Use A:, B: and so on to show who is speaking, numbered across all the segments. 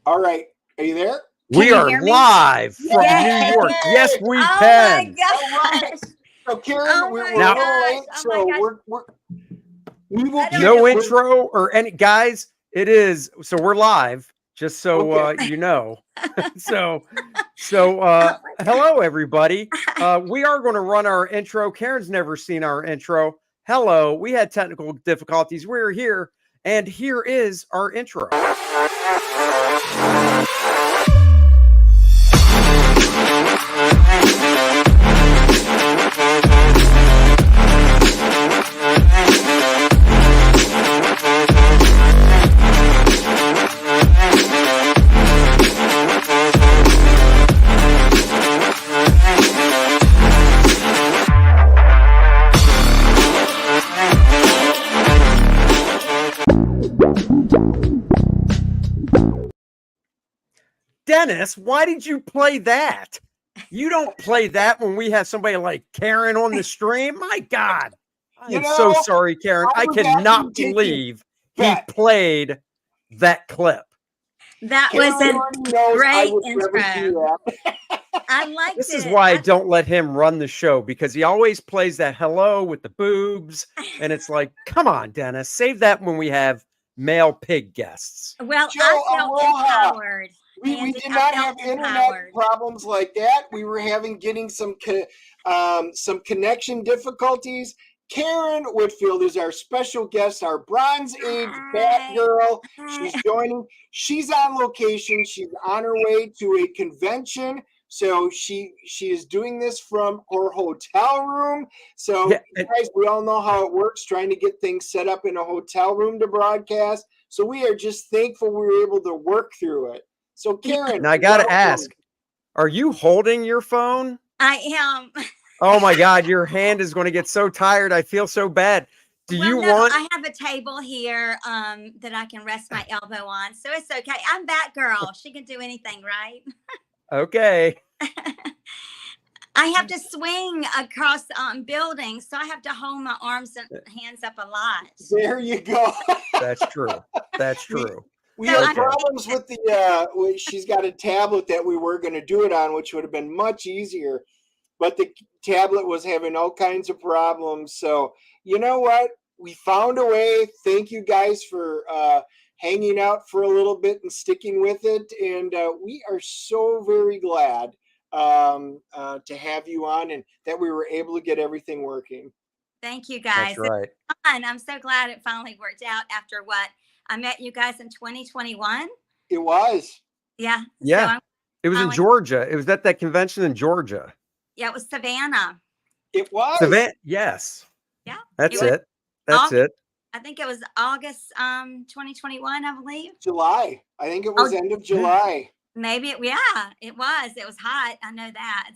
A: All right. Are you there?
B: We are live from New York. Yes, we can.
A: Oh my gosh. So Karen, we're a little late, so we will
B: no intro or any guys. It is so we're live. Just so you know. so hello everybody. We are going to run our intro. Karen's never seen our intro. Hello. We had technical difficulties. We're here, and here is our intro. Dennis, why did you play that? You don't play that when we have somebody like Karen on the stream. My God. I'm so sorry, Karen. I cannot believe he played that clip.
C: That was a great intro. I liked it.
B: This is why I don't let him run the show, because he always plays that hello with the boobs. And it's like, come on, Dennis, save that when we have male pig guests.
C: Well, I felt empowered.
A: We did not have internet problems like that. We were getting some connection difficulties. Karen Whitfield is our special guest, our Bronze Age Batgirl. She's joining. She's on location. She's on her way to a convention. So she is doing this from her hotel room. So guys, we all know how it works, trying to get things set up in a hotel room to broadcast. So we are just thankful we were able to work through it. So Karen,
B: and I got to ask, are you holding your phone?
C: I am.
B: Oh my God, your hand is going to get so tired. I feel so bad. I have
C: a table here that I can rest my elbow on, so it's okay. I'm Batgirl. She can do anything, right?
B: Okay.
C: I have to swing across buildings, so I have to hold my arms and hands up a lot.
A: There you go.
B: That's true. That's true.
A: We have problems with the, she's got a tablet that we were going to do it on, which would have been much easier, but the tablet was having all kinds of problems. So, you know what? We found a way. Thank you guys for hanging out for a little bit and sticking with it. And we are so very glad to have you on and that we were able to get everything working.
C: Thank you, guys.
B: That's right.
C: I'm so glad it finally worked out after what? I met you guys in 2021.
A: It was.
C: Yeah.
B: Yeah. So it was in Georgia. It was at that convention in Georgia.
C: Yeah, it was Savannah.
A: It was.
B: Savannah. Yes.
C: Yeah.
B: That's it. That's it.
C: I think it was August 2021, I believe.
A: July. I think it was end of July.
C: Maybe it was. It was hot. I know that.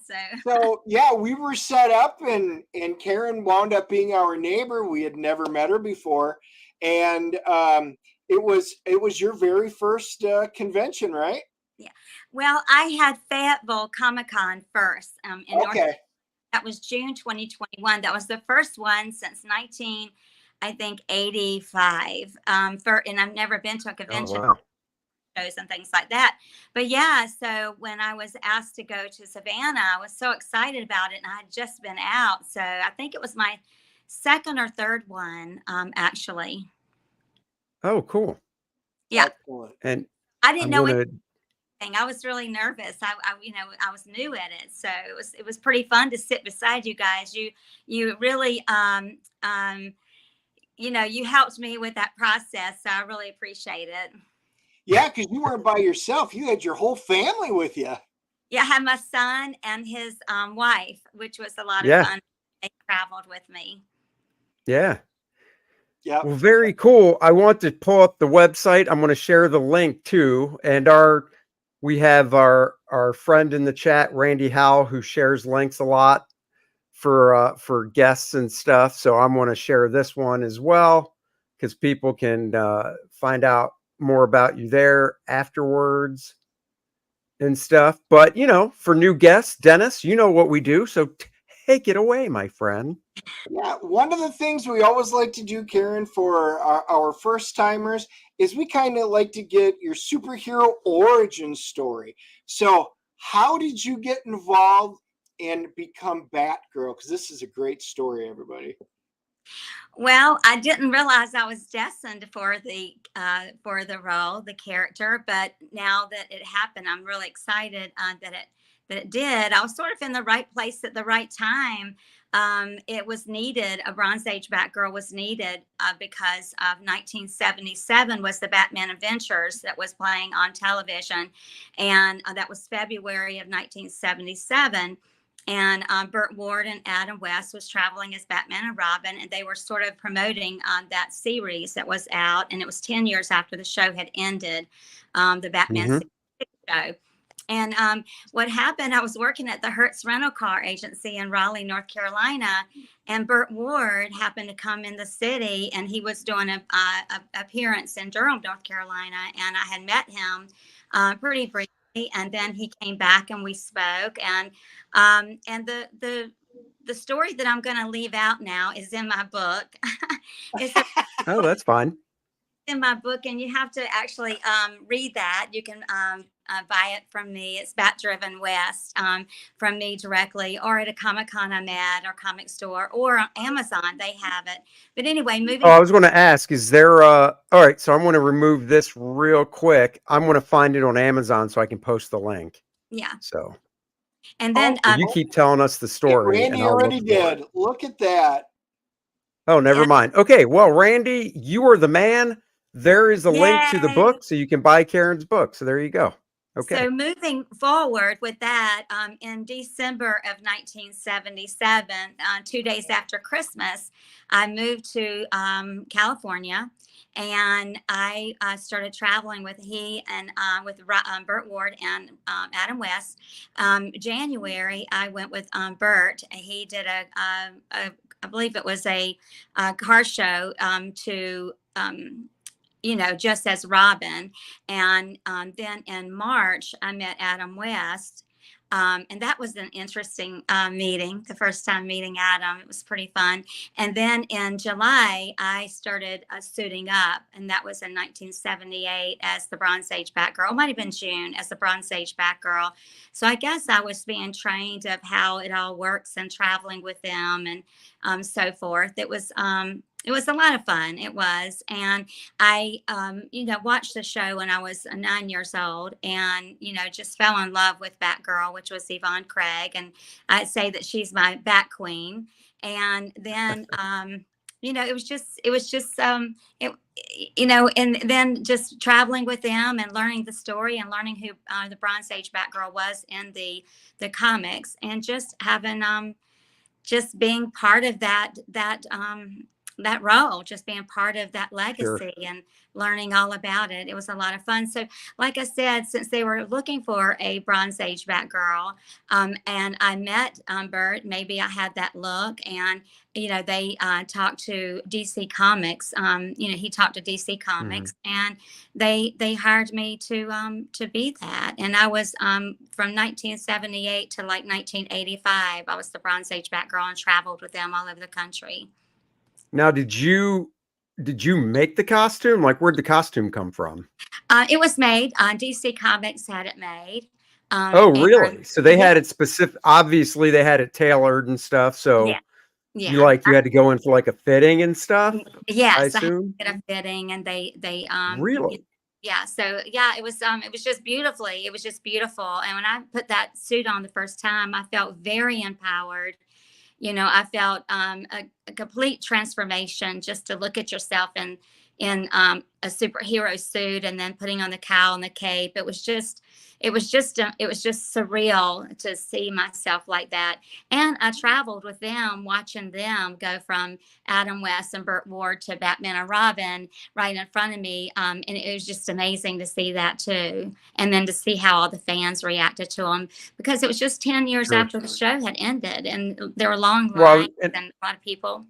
A: So yeah, we were set up and Karen wound up being our neighbor. We had never met her before. And it was your very first convention, right?
C: Yeah. Well, I had Fayetteville Comic-Con first. That was June 2021. That was the first one since 1985. And I've never been to a convention.
B: Oh, wow.
C: Shows and things like that. But yeah, so when I was asked to go to Savannah, I was so excited about it, and I had just been out. So I think it was my second or third one, actually.
B: Oh, cool.
C: Yeah.
B: And
C: I didn't know anything. I was really nervous. I was new at it. So it was pretty fun to sit beside you guys. You really, you helped me with that process. So I really appreciate it.
A: Yeah, because you weren't by yourself. You had your whole family with you.
C: Yeah, I had my son and his wife, which was a lot of fun. They traveled with me.
B: Yeah.
A: Yeah.
B: Well, very cool. I want to pull up the website. I'm going to share the link too. And we have our friend in the chat, Randy Howell, who shares links a lot for guests and stuff. So I'm going to share this one as well, because people can find out more about you there afterwards and stuff. But, for new guests, Dennis, you know what we do. So take it away, my friend.
A: Yeah, one of the things we always like to do, Karen, for our first timers is we kind of like to get your superhero origin story. So how did you get involved and become Batgirl? Because this is a great story, everybody.
C: Well, I didn't realize I was destined for the role, the character. But now that it happened, I'm really excited that it did. I was sort of in the right place at the right time. It was needed. A Bronze Age Batgirl was needed because of 1977 was the Batman Adventures that was playing on television, and that was February of 1977. And Burt Ward and Adam West was traveling as Batman and Robin, and they were sort of promoting that series that was out, and it was 10 years after the show had ended, the Batman show. And what happened, I was working at the Hertz rental car agency in Raleigh, North Carolina, and Burt Ward happened to come in the city, and he was doing a appearance in Durham, North Carolina, and I had met him pretty briefly. And then he came back and we spoke, and the story that I'm going to leave out now is in my book.
B: Oh, that's fine.
C: In my book, and you have to actually read that. You can buy it from me. It's Bat Driven West from me directly, or at a Comic-Con I'm at, or comic store, or on Amazon. They have it. But anyway, moving.
B: Oh, I was going to ask, is there all right, so I'm going to remove this real quick. I'm going to find it on Amazon so I can post the link.
C: Yeah.
B: So.
C: And then
B: you keep telling us the story.
A: Randy already did. Look at that.
B: Oh, never mind. Okay, well, Randy, you are the man. There is a link to the book, so you can buy Karen's book. So there you go. Okay.
C: So moving forward with that, in December of 1977, 2 days after Christmas, I moved to California, and I started traveling with Burt Ward and Adam West. January, I went with Burt. He did I believe it was a car show to just as Robin. And then in March, I met Adam West. And that was an interesting meeting, the first time meeting Adam. It was pretty fun. And then in July, I started suiting up, and that was in 1978 as the Bronze Age Batgirl. It might have been June as the Bronze Age Batgirl. So I guess I was being trained of how it all works and traveling with them and so forth. It was a lot of fun. It was. And I, watched the show when I was 9 years old, and, just fell in love with Batgirl, which was Yvonne Craig. And I'd say that she's my Bat Queen. And then, and then just traveling with them and learning the story and learning who the Bronze Age Batgirl was in the comics, and just having, just being part of that role, just being part of that legacy and learning all about it. It was a lot of fun. So like I said, since they were looking for a Bronze Age Batgirl, and I met Burt, maybe I had that look, and, they talked to DC Comics. He talked to DC Comics, and they hired me to be that. And I was, from 1978 to like 1985, I was the Bronze Age Batgirl and traveled with them all over the country.
B: Now, did you make the costume? Like, where'd the costume come from?
C: It was made. DC Comics had it made.
B: Oh, really? So they had it specific. Obviously, they had it tailored and stuff. So
C: yeah.
B: you had to go in for like a fitting and stuff.
C: Yes,
B: I assume.
C: I had to get a fitting, and they
B: really.
C: Yeah. So yeah, it was just beautifully. It was just beautiful. And when I put that suit on the first time, I felt very empowered. I felt a complete transformation just to look at yourself in a superhero suit, and then putting on the cowl and the cape. It was just surreal to see myself like that. And I traveled with them, watching them go from Adam West and Burt Ward to Batman and Robin right in front of me. And it was just amazing to see that too. And then to see how all the fans reacted to them, because it was just 10 years after the show had ended, and there were long lines and a lot of people.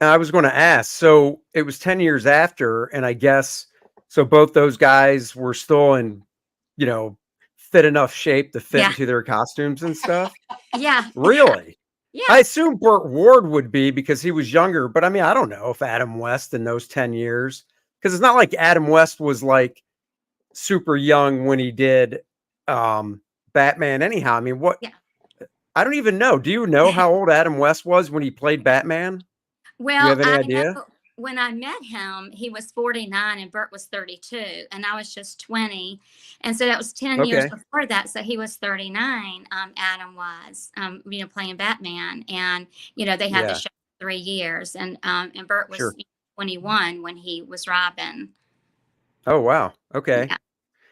B: I was going to ask, so it was 10 years after, and I guess, so both those guys were still in, fit enough shape to fit into their costumes and stuff?
C: Yeah.
B: Really?
C: Yeah.
B: I assume Burt Ward would be, because he was younger, but I mean, I don't know if Adam West in those 10 years, because it's not like Adam West was like super young when he did Batman anyhow. I mean, what?
C: Yeah.
B: I don't even know. Do you know how old Adam West was when he played Batman? Do you
C: Well,
B: have any
C: I
B: idea?
C: know when I met him, he was 49 and Bert was 32, and I was just 20. And so that was 10 years
B: Okay.
C: before that. So he was 39, Adam was, playing Batman. And, they had the
B: Yeah.
C: show for 3 years. And Bert was
B: Sure.
C: 21 when he was Robin.
B: Oh, wow. Okay.
C: Yeah.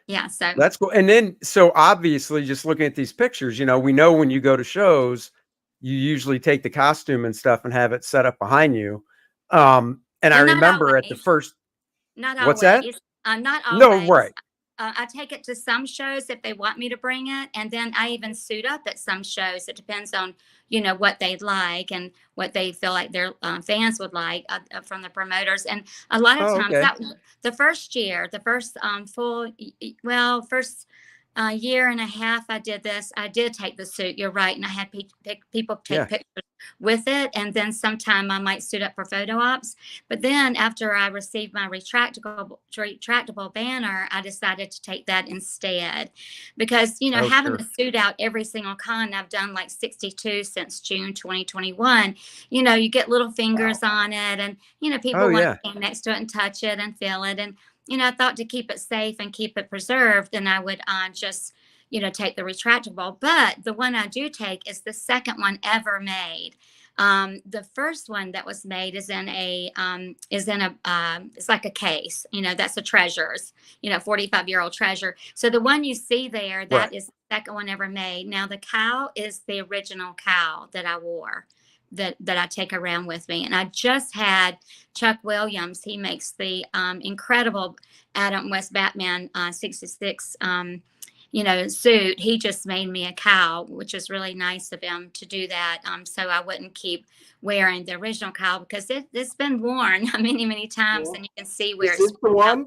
C: Yeah. So
B: That's cool. And then, so obviously, just looking at these pictures, we know when you go to shows, you usually take the costume and stuff and have it set up behind you. And I
C: well, not
B: remember at the
C: always.
B: first,
C: Not
B: what's that?
C: always. Not
B: No,
C: always.
B: right.
C: I take it to some shows if they want me to bring it, and then I even suit up at some shows. It depends on what they'd like and what they feel like their fans would like from the promoters. And a lot of
B: Oh,
C: times,
B: okay.
C: that the first year, the first first year and a half I did this, I did take the suit. You're right, and I had people take
B: Yeah.
C: pictures with it, and then sometime I might suit up for photo ops. But then after I received my retractable banner, I decided to take that instead, because
B: Oh,
C: having
B: sure.
C: to suit out every single con, I've done like 62 since June 2021. You get little fingers on it, and people
B: Oh,
C: want
B: yeah.
C: to stand next to it and touch it and feel it. And I thought to keep it safe and keep it preserved, then I would just take the retractable. But the one I do take is the second one ever made. The first one that was made is in a it's like a case. That's a treasures. 45-year-old treasure. So the one you see there, that
B: Right.
C: is the second one ever made. Now the cowl is the original cowl that I wore, that I take around with me. And I just had Chuck Williams. He makes the incredible Adam West Batman 66 suit. He just made me a cowl, which is really nice of him to do that. So I wouldn't keep wearing the original cowl, because it's been worn many, many times,
A: Yeah.
C: and you can see where
A: Is this
C: it's
A: the one?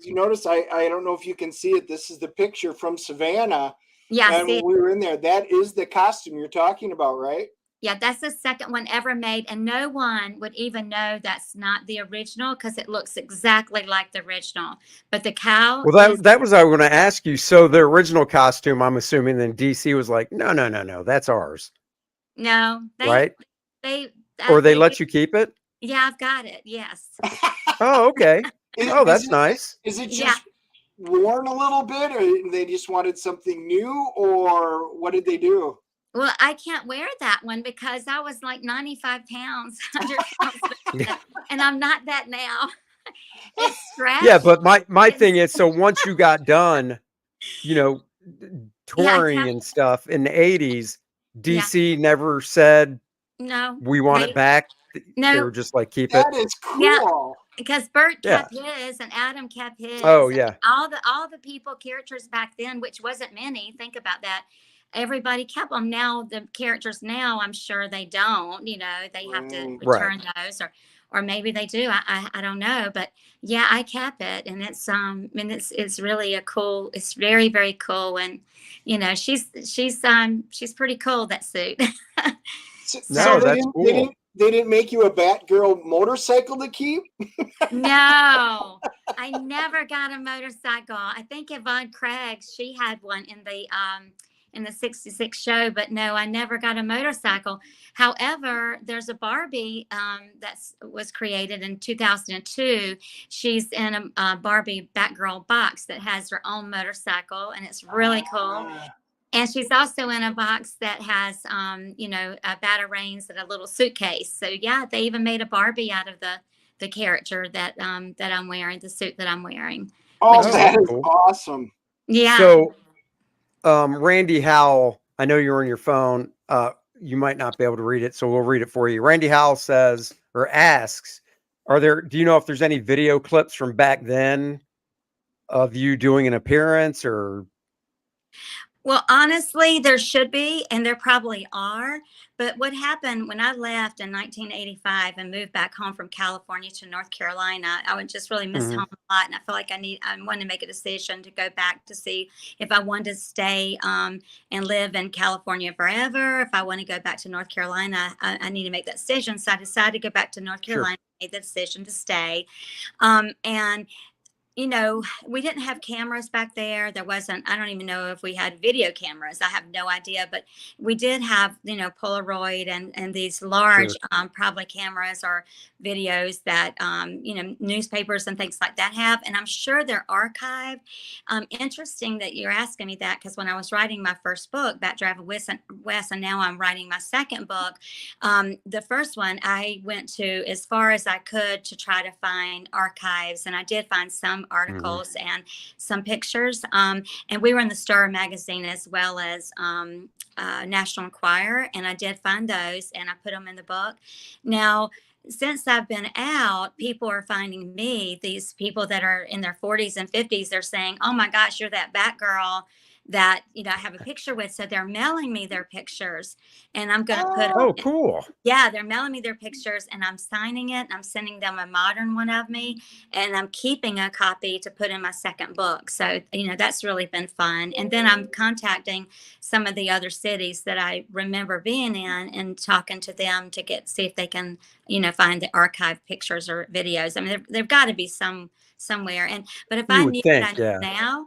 A: You notice, I don't know if you can see it. This is the picture from Savannah.
C: Yeah,
A: And
C: see,
A: when we were in there, that is the costume you're talking about, right?
C: yeah, that's the second one ever made, and no one would even know that's not the original, because it looks exactly like the original. But the cowl
B: Well,
C: is
B: that was I was going to ask you. So the original costume, I'm assuming, then DC was like, no, that's ours,
C: no,
B: right?
C: they
B: Or they
C: they
B: let you keep it?
C: yeah, I've got it. Yes.
B: Oh, okay. Oh, that's nice.
A: Is it
C: Yeah.
A: just worn a little bit, or they just wanted something new, or what did they do?
C: Well, I can't wear that one because I was like 95 pounds, 100 pounds, and I'm not that now. It's
B: Yeah,
C: stretched.
B: but my thing is, so once you got done, you know,
C: Yeah, I
B: touring
C: kept.
B: and stuff in the 80s,
C: Yeah,
B: DC never said
C: no,
B: we want it back. They
C: no,
B: were just like, keep it.
A: That is
C: yeah,
A: cool.
C: because Bert
B: Yeah.
C: kept his and Adam kept his.
B: Oh,
C: And
B: yeah.
C: all the characters back then, which wasn't many. Think about that. Everybody kept them. Now the characters now, I'm sure they don't. They have to
B: Right.
C: return those, or maybe they do. I don't know, but yeah, I kept it, and it's really a cool. It's very, very cool, and she's pretty cool, that suit.
B: No,
A: they
B: that's
A: didn't,
B: cool.
A: they didn't make you a Batgirl motorcycle to keep?
C: No, I never got a motorcycle. I think Yvonne Craig, she had one in the 66 show, but no, I never got a motorcycle. However, there's a Barbie that was created in 2002. She's in a Barbie Batgirl box that has her own motorcycle, and it's really cool. And she's also in a box that has, batarangs and a little suitcase. So yeah, they even made a Barbie out of the character that I'm wearing, the suit that I'm wearing.
A: Oh,
C: Which is
A: that is
B: cool.
A: awesome.
C: Yeah.
B: So, Randy Howell, I know you're on your phone. You might not be able to read it, so we'll read it for you. Randy Howell says, or asks, do you know if there's any video clips from back then of you doing an appearance, or?
C: Well, honestly, there should be, and there probably are. But what happened when I left in 1985 and moved back home from California to North Carolina, I would just really miss home a lot. And I feel like I wanted to make a decision to go back to see if I wanted to stay and live in California forever. If I want to go back to North Carolina, I need to make that decision. So I decided to go back to North Carolina. made the decision to stay. And you know, we didn't have cameras back there. There wasn't, I don't even know if we had video cameras. I have no idea, but we did have, you know, Polaroid and these large,
B: Sure.
C: probably cameras or videos that, you know, newspapers and things like that have. And I'm sure they're archived. Interesting that you're asking me that, because when I was writing my first book, Batgirl West, and now I'm writing my second book, the first one, I went to as far as I could to try to find archives. And I did find some articles and some pictures. And we were in the Star magazine as well as National Enquirer. And I did find those and I put them in the book. Now, since I've been out, people are finding me, these people that are in their 40s and 50s, they're saying, oh my gosh, you're that Batgirl that, you know, I have a picture with. So they're mailing me their pictures and I'm going to put
B: Oh, cool.
C: yeah, they're mailing me their pictures and I'm signing it and I'm sending them a modern one of me and I'm keeping a copy to put in my second book. So, you know, that's really been fun. And then I'm contacting some of the other cities that I remember being in and talking to them to see if they can, you know, find the archive pictures or videos. I mean, there've got to be somewhere. But if
B: You
C: I
B: would
C: knew
B: think,
C: what I
B: yeah.
C: knew now,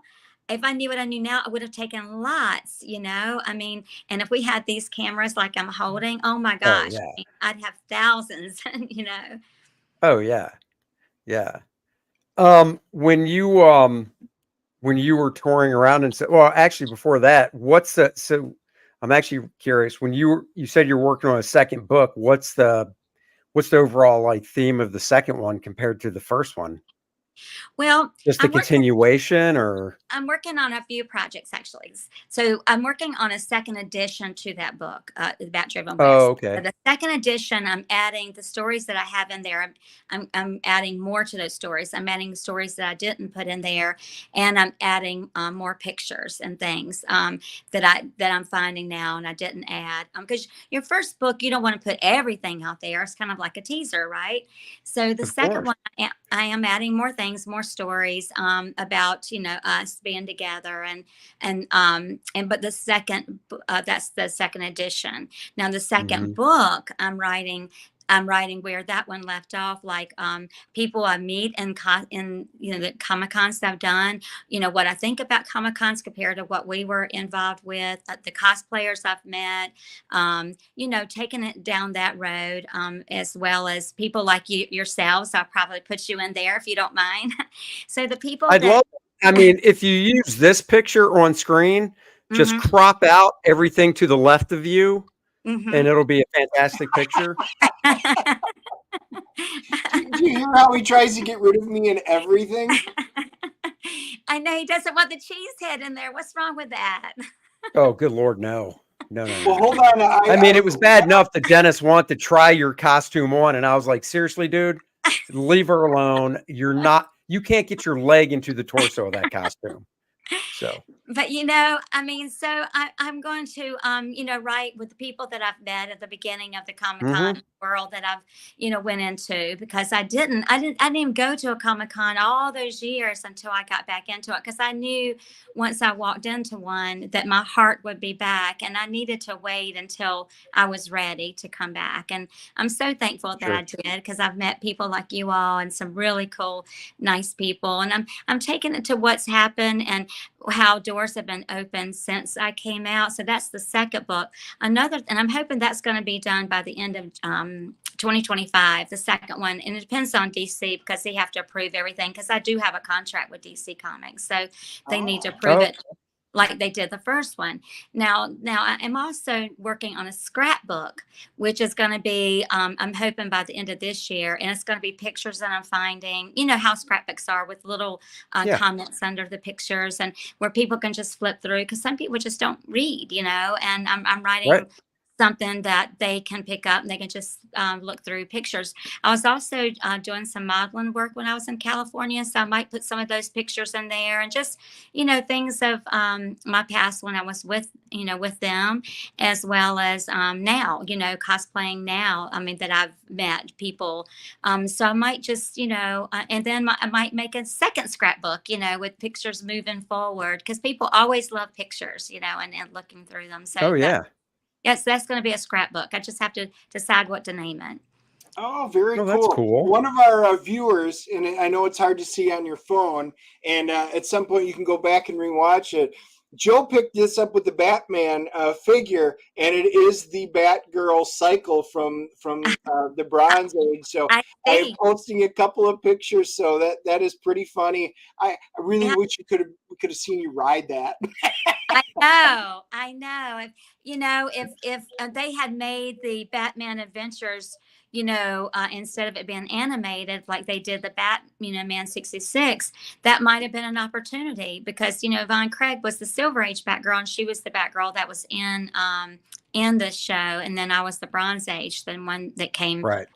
C: if I knew what I knew now, I would have taken lots, you know. I mean, and if we had these cameras like I'm holding, oh my
B: Oh,
C: gosh,
B: yeah.
C: I mean, I'd have thousands, you know.
B: Oh, yeah. Yeah. When you were touring around and said, well, actually before that, so I'm actually curious, when you said you're working on a second book, what's the overall like theme of the second one compared to the first one?
C: Well,
B: Just a
C: I'm working
B: continuation or?
C: I'm working on a few projects actually. So I'm working on a second edition to that book, Bat Driven
B: Oh,
C: West.
B: okay.
C: So the second edition, I'm adding the stories that I have in there. I'm adding more to those stories. I'm adding stories that I didn't put in there, and I'm adding more pictures and things that I'm finding now and I didn't add. Because your first book, you don't want to put everything out there. It's kind of like a teaser, right? So the
B: Of
C: second
B: course.
C: one, I am adding more things, more stories about, you know, us being together but the second that's the second edition. Now the second book I'm writing where that one left off, like people I meet in you know the Comic Cons that I've done, you know what I think about Comic Cons compared to what we were involved with, the cosplayers I've met, you know, taking it down that road, as well as people like yourselves. I'll probably put you in there if you don't mind. So the people
B: I'd
C: that
B: love, I mean, if you use this picture on screen, just
C: Mhm,
B: crop out everything to the left of you and
C: mhm.
B: it'll be a fantastic picture.
A: Do you hear how he tries to get rid of me and everything?
C: I know he doesn't want the cheese head in there. What's wrong with that?
B: Oh, good Lord, no. No, no, no,
A: Well,
B: no,
A: hold
B: no.
A: on.
B: I mean, it was bad enough that Dennis wanted to try your costume on, and I was like, seriously, dude, leave her alone. You can't get your leg into the torso of that costume. So,
C: But you know, I mean, so I'm going to, you know, write with the people that I've met at the beginning of the Comic Con
B: mhm.
C: world that I've, you know, went into, because I didn't even go to a Comic Con all those years until I got back into it, because I knew once I walked into one that my heart would be back, and I needed to wait until I was ready to come back. And I'm so thankful that I
B: Sure.
C: did, because I've met people like you all and some really cool, nice people, and I'm taking it to what's happened and how doors have been opened since I came out. So that's the second book. And I'm hoping that's going to be done by the end of 2025, the second one. And it depends on DC, because they have to approve everything, because I do have a contract with DC Comics. So they need to approve
B: Oh,
C: it like they did the first one. Now I am also working on a scrapbook, which is going to be, I'm hoping by the end of this year, and it's going to be pictures that I'm finding, you know how scrapbooks are, with little
B: yeah.
C: comments under the pictures, and where people can just flip through, because some people just don't read, you know, and I'm writing
B: Right.
C: something that they can pick up and they can just look through pictures. I was also doing some modeling work when I was in California, so I might put some of those pictures in there, and just, you know, things of my past when I was with them, as well as now, you know, cosplaying now. I mean, that I've met people. So I might just, you know, and then I might make a second scrapbook, you know, with pictures moving forward, because people always love pictures, you know, and looking through them. So
B: Oh, yeah.
C: yes, that's going to be a scrapbook. I just have to decide what to name it.
A: Oh, very
B: Oh, that's
A: cool.
B: cool.
A: One of our viewers, and I know it's hard to see on your phone, and at some point you can go back and rewatch it. Joe picked this up with the Batman figure, and it is the Batgirl cycle from the Bronze Age. So
C: I
A: I am
C: see.
A: posting a couple of pictures, so that is pretty funny. I really
C: Yeah.
A: wish we could have seen you ride that.
C: I know. If they had made the Batman Adventures, instead of it being animated like they did the Man 66, that might have been an opportunity because Von Craig was the Silver Age Batgirl and she was the Batgirl that was in the show, and then I was the Bronze Age, the one that came
B: Right.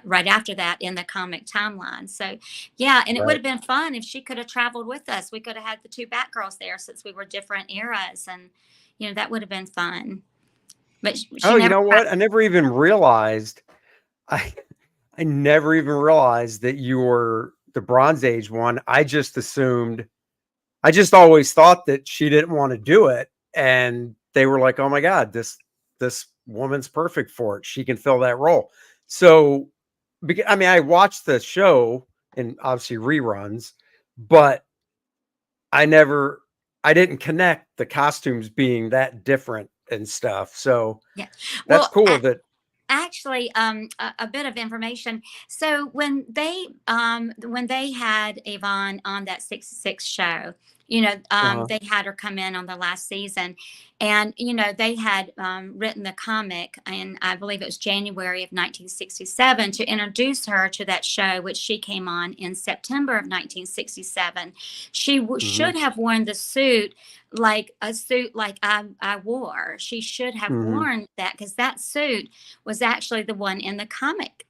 C: right after that in the comic timeline. So, yeah, and it would have been fun if she could have traveled with us. We could have had the two Batgirls there since we were different eras, and that would have been fun. But she
B: Oh, you
C: never
B: know what? I never even realized. I I never even realized that you were the Bronze Age one. I just assumed. I just always thought that she didn't want to do it, and they were like, "Oh my God, this woman's perfect for it. She can fill that role." So, I mean, I watched the show and obviously reruns, but I didn't connect the costumes being that different and stuff. So
C: Yeah.
B: that's
C: Well,
B: cool that.
C: actually, a bit of information. So when they had Yvonne on that 66 show, they had her come in on the last season, and they had written the comic, and I believe it was January of 1967 to introduce her to that show, which she came on in September of 1967. She should have worn the suit like a suit like I wore. She should have worn that because that suit was actually the one in the comic,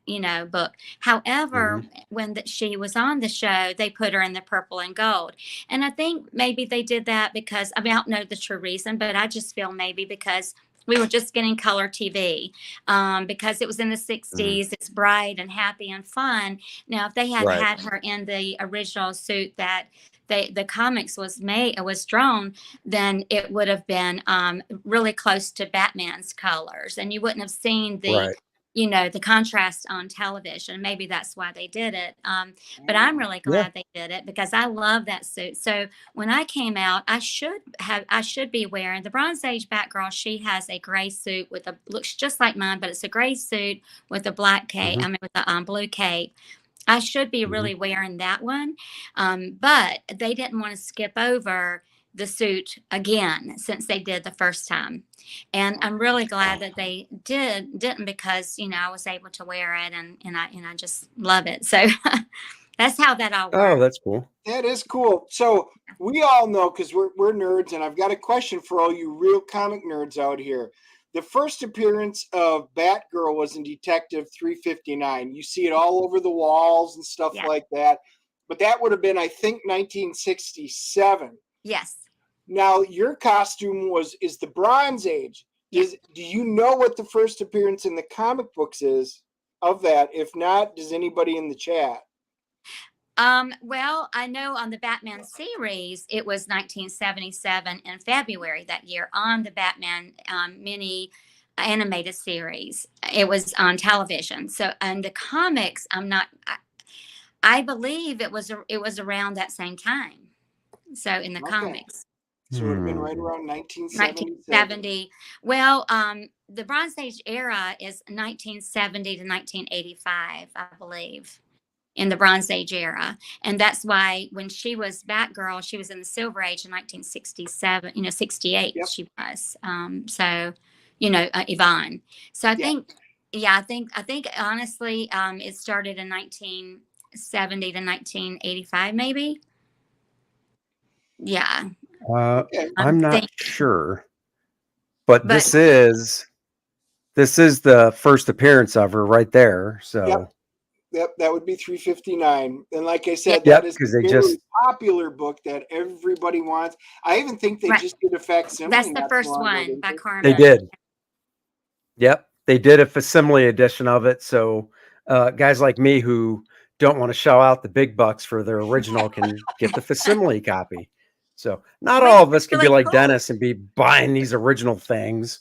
C: book. However, when she was on the show, they put her in the purple and gold. And I think maybe they did that because, I don't know the true reason, but I just feel maybe because we were just getting color TV, because it was in the 60s. It's bright and happy and fun. Now, if they had had her in the original suit that the comics was drawn, then it would have been really close to Batman's colors, and you wouldn't have seen the the contrast on television. Maybe that's why they did it. But I'm really glad they did it because I love that suit. So when I came out, I should be wearing the Bronze Age Batgirl. She has a gray suit looks just like mine, but it's a gray suit with a black cape. I mean, with a blue cape. I should be really wearing that one. But they didn't want to skip over the suit again since they did the first time. And I'm really glad that they didn't because, I was able to wear it and I just love it. So that's how that all works.
B: Oh, that's cool.
A: That is cool. So we all know, because we're nerds, and I've got a question for all you real comic nerds out here. The first appearance of Batgirl was in Detective 359. You see it all over the walls and stuff like that. But that would have been, I think, 1967.
C: Yes.
A: Now, your costume is the Bronze Age. Do you know what the first appearance in the comic books is of that? If not, does anybody in the chat?
C: Well, I know on the Batman series, it was 1977 in February that year on the Batman mini animated series. It was on television. So, and the comics, I believe it was around that same time. So in the comics.
A: So it would have been right around
C: 1970. Well, the Bronze Age era is 1970 to 1985, I believe, in the Bronze Age era. And that's why when she was Batgirl, she was in the Silver Age in 1967, 68 she was. So, Yvonne. So I think, I think honestly, it started in 1970 to 1985, maybe. Yeah.
B: I'm not sure, but this is the first appearance of her right there. So
A: Yep, that would be 359. And like I said,
B: that
A: is a very popular book that everybody wants. I even think they just did a facsimile.
C: That's the first one by Karl.
B: They did. Yep, they did a facsimile edition of it. So guys like me who don't want to shell out the big bucks for their original can get the facsimile copy. So not all of us can be like Dennis and be buying these original things.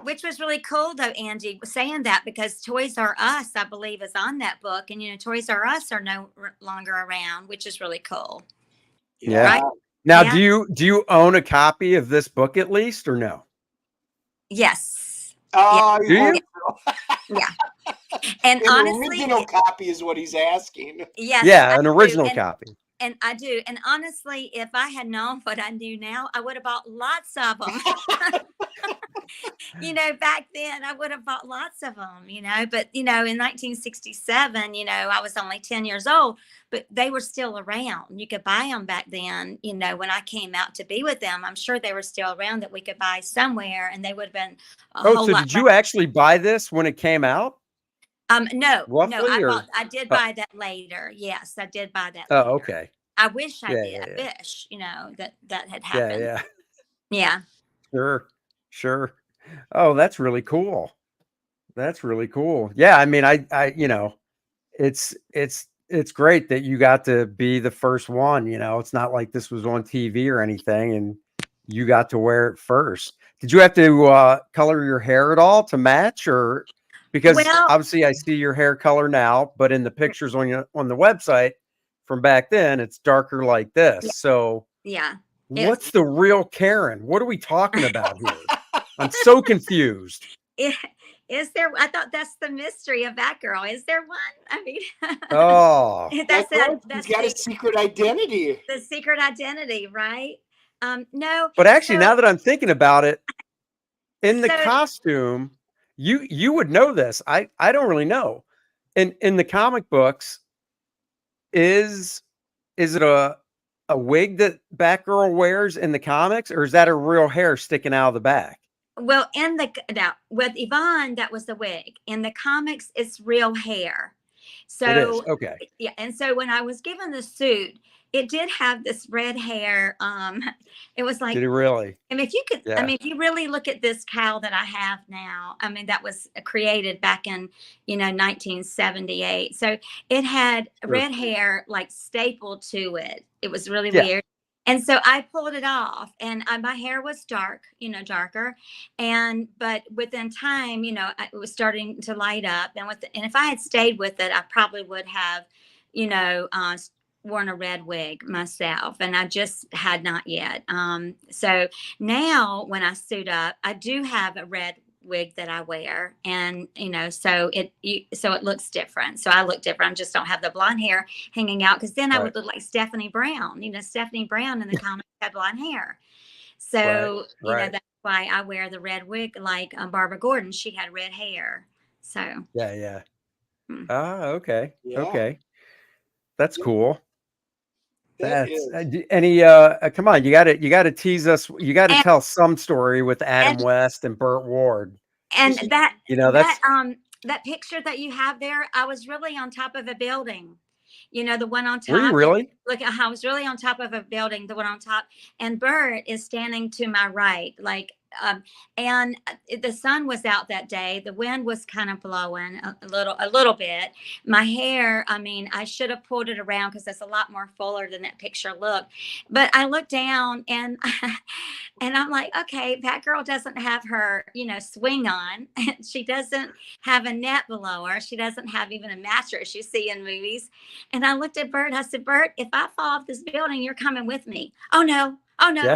C: which was really cool though, Angie, saying that, because Toys R Us, I believe, is on that book, and Toys R Us are no longer around, which is really cool.
B: Yeah.
C: Right?
B: Now,
C: Yeah.
B: do you own a copy of this book at least, or no?
C: Yes.
A: Oh,
B: Do you?
C: Yeah. And
A: An
C: honestly,
A: original copy is what he's asking.
C: yes.
B: Yeah,
C: I
B: an
C: do.
B: original copy.
C: And I do. And honestly, if I had known what I do now, I would have bought lots of them. Back then I would have bought lots of them, but, in 1967, I was only 10 years old, but they were still around. You could buy them back then, when I came out to be with them. I'm sure they were still around that we could buy somewhere, and they would have been a whole
B: so
C: lot.
B: Did you actually buy this when it came out?
C: No,
B: Roughly,
C: I did buy that later. Yes, I did buy that
B: Oh,
C: later.
B: okay.
C: I wish I did.
B: Yeah.
C: I wish, that had happened.
B: Yeah.
C: Yeah.
B: Sure. Oh, that's really cool. That's really cool. Yeah, I mean, it's great that you got to be the first one. It's not like this was on TV or anything, and you got to wear it first. Did you have to color your hair at all to match, or because obviously I see your hair color now, but in the pictures on the website from back then, it's darker like this.
C: Yeah.
B: So
C: yeah.
B: What's the real Karen? What are we talking about here? I'm so confused.
C: Is there? I thought that's the mystery of Batgirl. Is there one? I mean,
A: that's it. He's got a secret identity.
C: The secret identity, right? No.
B: But actually, now that I'm thinking about it, in the costume, you would know this. I don't really know. In the comic books, is it a wig that Batgirl wears in the comics, or is that a real hair sticking out of the back?
C: Well, with Yvonne, that was the wig. In the comics, it's real hair. So
B: it is. Okay.
C: Yeah, and so when I was given the suit, it did have this red hair. It was like,
B: did it really?
C: I mean, if you could, I mean, if you really look at this cowl that I have now, I mean, that was created back in, 1978. So it had red hair like stapled to it. It was really weird. And so I pulled it off, and my hair was dark, darker. But within time, it was starting to light up. And if I had stayed with it, I probably would have, worn a red wig myself, and I just had not yet. So now when I suit up, I do have a red wig that I wear, and so it looks different. So I look different. I just don't have the blonde hair hanging out, because then I would look like Stephanie Brown. Stephanie Brown in the comics had blonde hair. So that's why I wear the red wig like Barbara Gordon. She had red hair. So
B: yeah. Okay. Yeah. Okay, that's cool. That's any come on, you gotta tease us. You gotta tell some story with Adam West and Burt Ward.
C: And that picture that you have there, I was really on top of a building. The one on top.
B: Were you really?
C: Look, I was really on top of a building, the one on top, and Burt is standing to my right, and the sun was out that day. The wind was kind of blowing a little bit. My hair, I mean, I should have pulled it around, because it's a lot more fuller than that picture looked. But I looked down, and I'm like, okay, Batgirl doesn't have her, swing on. She doesn't have a net below her. She doesn't have even a mattress you see in movies. And I looked at Burt. I said, Burt, if I fall off this building, you're coming with me. Oh no,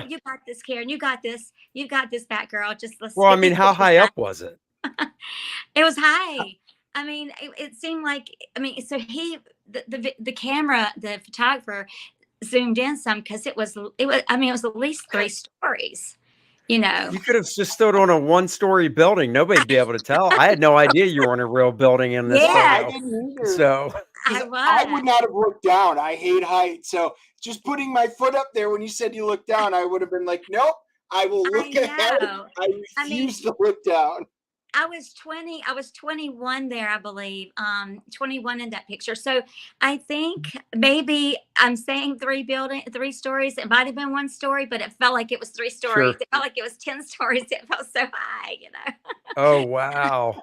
C: you got this, Karen. You got this. You got this, Batgirl. Just let's.
B: Well, I mean, how high up was it?
C: It was high. I mean, it seemed like. I mean, so the camera, the photographer, zoomed in some, because it was. I mean, it was at least 3 stories. You
B: could have just stood on a 1-story building. Nobody'd be able to tell. I had no idea you were on a real building in this.
A: I didn't either.
B: So
A: I would not have looked down. I hate height. So just putting my foot up there, when you said you looked down, I would have been like, nope, I will look ahead. I refuse to look down.
C: I was 21 there, I believe, 21 in that picture. So I think maybe I'm saying 3 stories. It might've been 1 story, but it felt like it was 3 stories. Sure. It felt like it was 10 stories. It felt so high,
B: Oh, wow.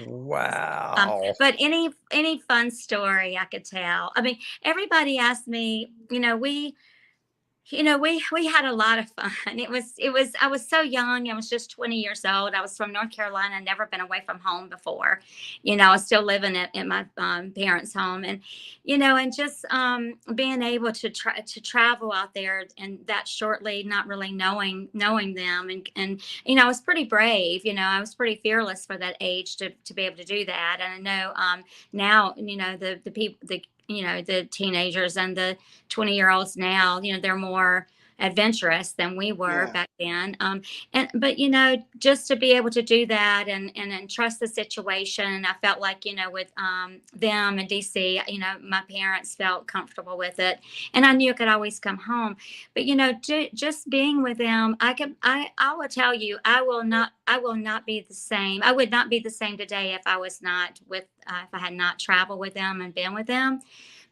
B: Wow.
C: But any fun story I could tell. I mean, everybody asked me, We had a lot of fun. I was so young. I was just 20 years old. I was from North Carolina. I'd never been away from home before. I was still living at my parents' home, and just being able to travel out there and that shortly, not really knowing them, and I was pretty brave. I was pretty fearless for that age to be able to do that. And I know now, the people, the teenagers and the 20-year-olds now, they're more adventurous than we were back then. But just to be able to do that and trust the situation, I felt like, with them in DC, my parents felt comfortable with it, and I knew I could always come home. But just being with them, I will tell you, I will not be the same. I would not be the same today if I was not with if I had not traveled with them and been with them,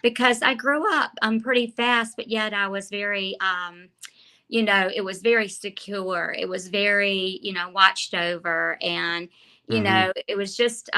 C: because I grew up pretty fast, but yet I was very, it was very secure. It was very, watched over, and it was just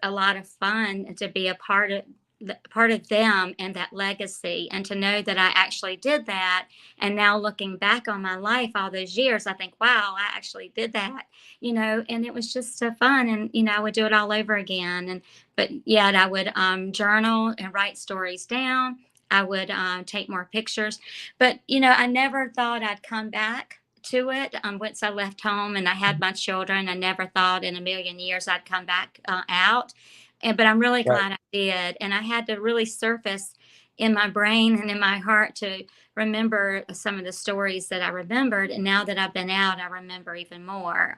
C: a lot of fun to be a part of them and that legacy, and to know that I actually did that. And now looking back on my life all those years, I think, wow, I actually did that, and it was just so fun. And I would do it all over again. But yet I would journal and write stories down. I would take more pictures, but I never thought I'd come back to it. Once I left home and I had my children, I never thought in a million years I'd come back out. But I'm really glad I did. And I had to really surface in my brain and in my heart to remember some of the stories that I remembered. And now that I've been out, I remember even more.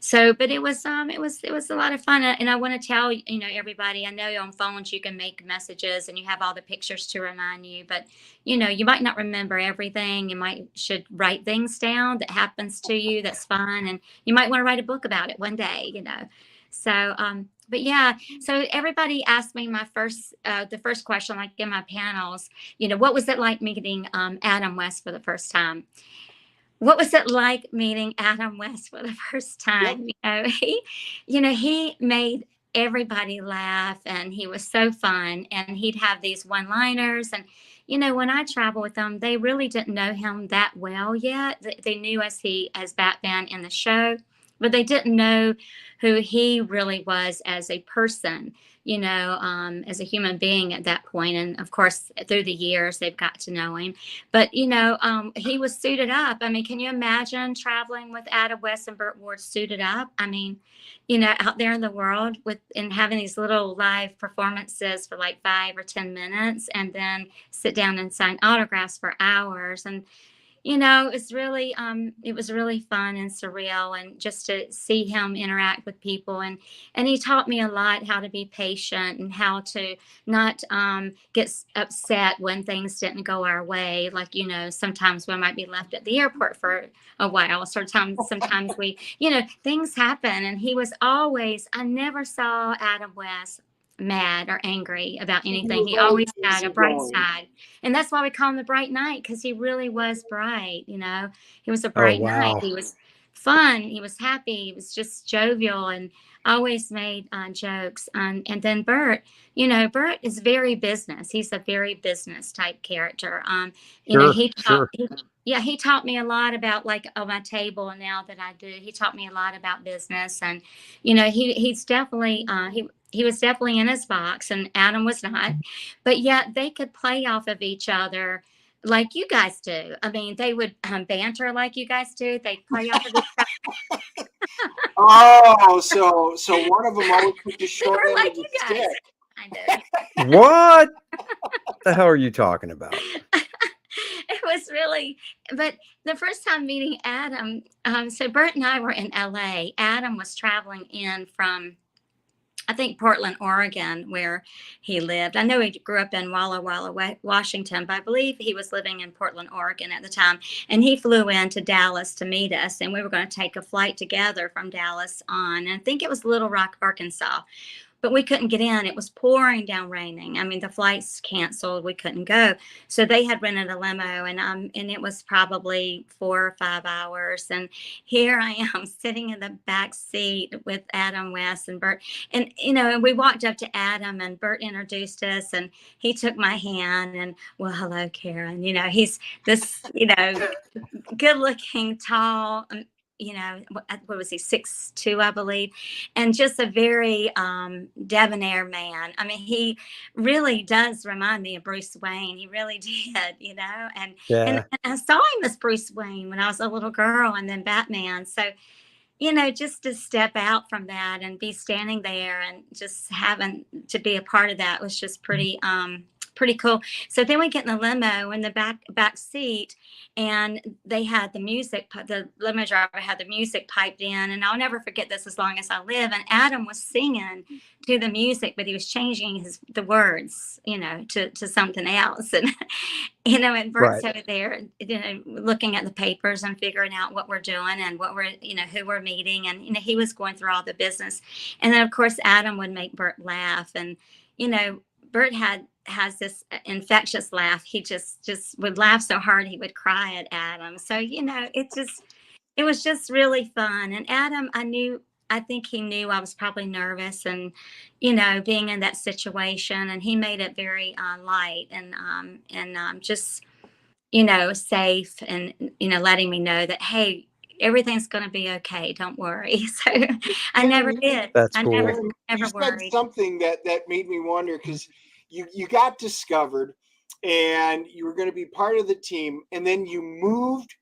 C: So, but it was a lot of fun. And I want to tell, everybody, I know on phones you can make messages and you have all the pictures to remind you, but you might not remember everything. You should write things down that happens to you that's fun. And you might want to write a book about it one day, So, but yeah, so everybody asked me the first question, like in my panels, what was it like meeting Adam West for the first time? What was it like meeting Adam West for the first time? He made everybody laugh, and he was so fun, and he'd have these one-liners. And when I traveled with them, they really didn't know him that well yet. They knew as Batman in the show, but they didn't know who he really was as a person, as a human being at that point. And of course, through the years, they've got to know him. But, he was suited up. I mean, can you imagine traveling with Adam West and Burt Ward suited up? I mean, out there in the world and having these little live performances for like 5 or 10 minutes, and then sit down and sign autographs for hours. And it was really fun and surreal, and just to see him interact with people. And he taught me a lot, how to be patient and how to not get upset when things didn't go our way. Like, sometimes we might be left at the airport for a while. Sometimes we, things happen. And I never saw Adam West mad or angry about anything. He always had a bright side. And that's why we call him the Bright Knight, because he really was bright. He was a bright knight. He was fun. He was happy. He was just jovial and always made jokes. And then Burt, Burt is very business. He's a very business type character. He taught me a lot about, like, on my table. And now that I do, he taught me a lot about business. And, he's definitely, he was definitely in his box, and Adam was not, but yet they could play off of each other like you guys do. I mean, they would banter like you guys do. They'd play off of each other.
A: Oh, so one of them always put the short end of the stick.
C: I know.
B: What the hell are you talking about?
C: It was really, but the first time meeting Adam, so Bert and I were in LA. Adam was traveling in from, I think, Portland, Oregon, where he lived. I know he grew up in Walla Walla, Washington, but I believe he was living in Portland, Oregon at the time. And he flew into Dallas to meet us, and we were going to take a flight together from Dallas on, and I think it was Little Rock, Arkansas. but we couldn't get in. It was pouring down raining. I mean, the flights canceled. We couldn't go. So they had rented a limo, and it was probably 4 or 5 hours. And here I am sitting in the back seat with Adam, Wes, and Bert. And, and we walked up to Adam, and Bert introduced us, and he took my hand, and, well, hello, Karen. He's this, good looking, tall, what was he, 6'2", I believe, and just a very debonair man. I mean, he really does remind me of Bruce Wayne. He really did, and I saw him as Bruce Wayne when I was a little girl, and then Batman. So, just to step out from that and be standing there and just having to be a part of that was just pretty cool. So then we get in the limo in the back seat, and they had the music. The limo driver had the music piped in, and I'll never forget this as long as I live. And Adam was singing to the music, but he was changing the words, to something else. And and Bert's over there, looking at the papers and figuring out what we're doing and what we're, who we're meeting, and he was going through all the business. And then of course Adam would make Bert laugh, and Bert has this infectious laugh. He just would laugh so hard he would cry at Adam. So, it was just really fun. And Adam, I think he knew I was probably nervous and, being in that situation, and he made it very light and just, safe, and, letting me know that, hey, everything's going to be okay. Don't worry. So I never did.
B: That's
C: I
B: cool.
C: never
A: you
C: worried.
A: said something that made me wonder, because you got discovered and you were going to be part of the team, and then you moved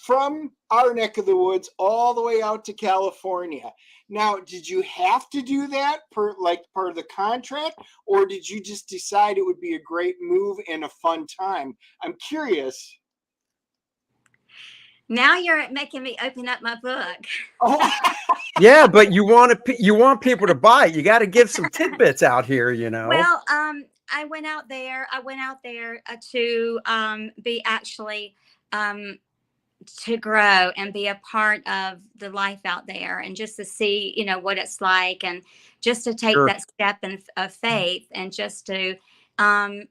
A: from our neck of the woods all the way out to California. Now, did you have to do that part of the contract, or did you just decide it would be a great move and a fun time? I'm curious.
C: Now you're making me open up my book.
A: Oh.
B: Yeah, but you want people to buy it. You got to give some tidbits out here,
C: Well, I went out there to be actually to grow and be a part of the life out there, and just to see, what it's like, and just to take that step of faith, and just to, I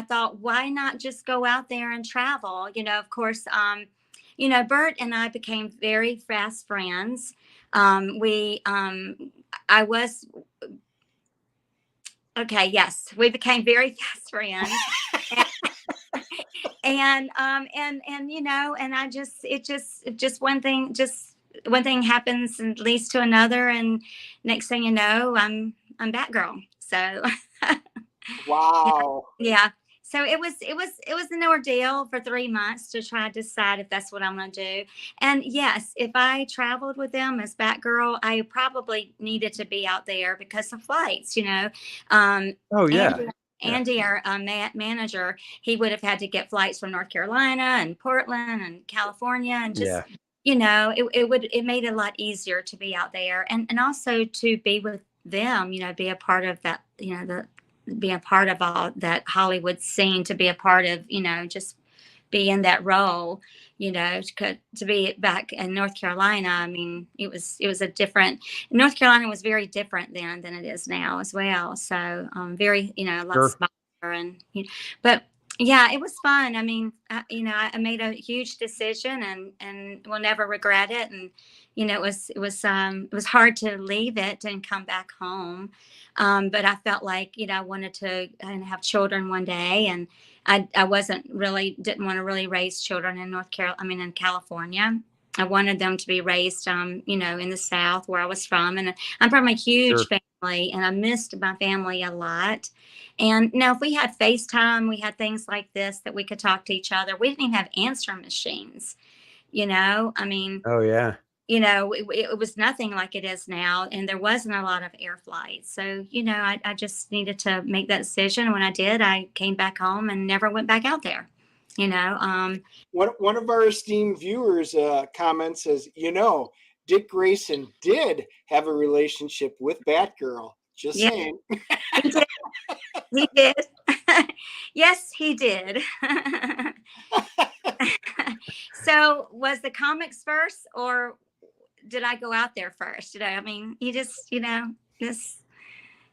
C: thought, why not just go out there and travel? Of course, Bert and I became very fast friends. We became very fast friends. and I just one thing happens and leads to another, and next thing you know, I'm Batgirl. So
A: wow.
C: Yeah. So it was an ordeal for 3 months to try to decide if that's what I'm going to do. And yes, if I traveled with them as Batgirl, I probably needed to be out there because of flights,
B: Oh yeah.
C: Andy, our manager, he would have had to get flights from North Carolina and Portland and California, and just, it made it a lot easier to be out there, and also to be with them, be a part of that, be a part of all that Hollywood scene, to be a part of, just be in that role, to be back in North Carolina. I mean, it was a different, North Carolina was very different then than it is now as well. So very, a lot smaller, and, but yeah, it was fun. I mean, I made a huge decision, and will never regret it. And, it was hard to leave it and come back home. But I felt like, I wanted to have children one day, and I didn't want to really raise children in in California. I wanted them to be raised, in the South where I was from. And I'm from a huge family, and I missed my family a lot. And now if we had FaceTime, we had things like this that we could talk to each other. We didn't even have answering machines, I mean.
B: Oh yeah.
C: It was nothing like it is now, and there wasn't a lot of air flights. So, I just needed to make that decision. When I did, I came back home and never went back out there.
A: One of our esteemed viewers comments says, Dick Grayson did have a relationship with Batgirl. Just saying.
C: He did. He did. Yes, he did. So was the comics first, or did I go out there first? I mean, you just, This,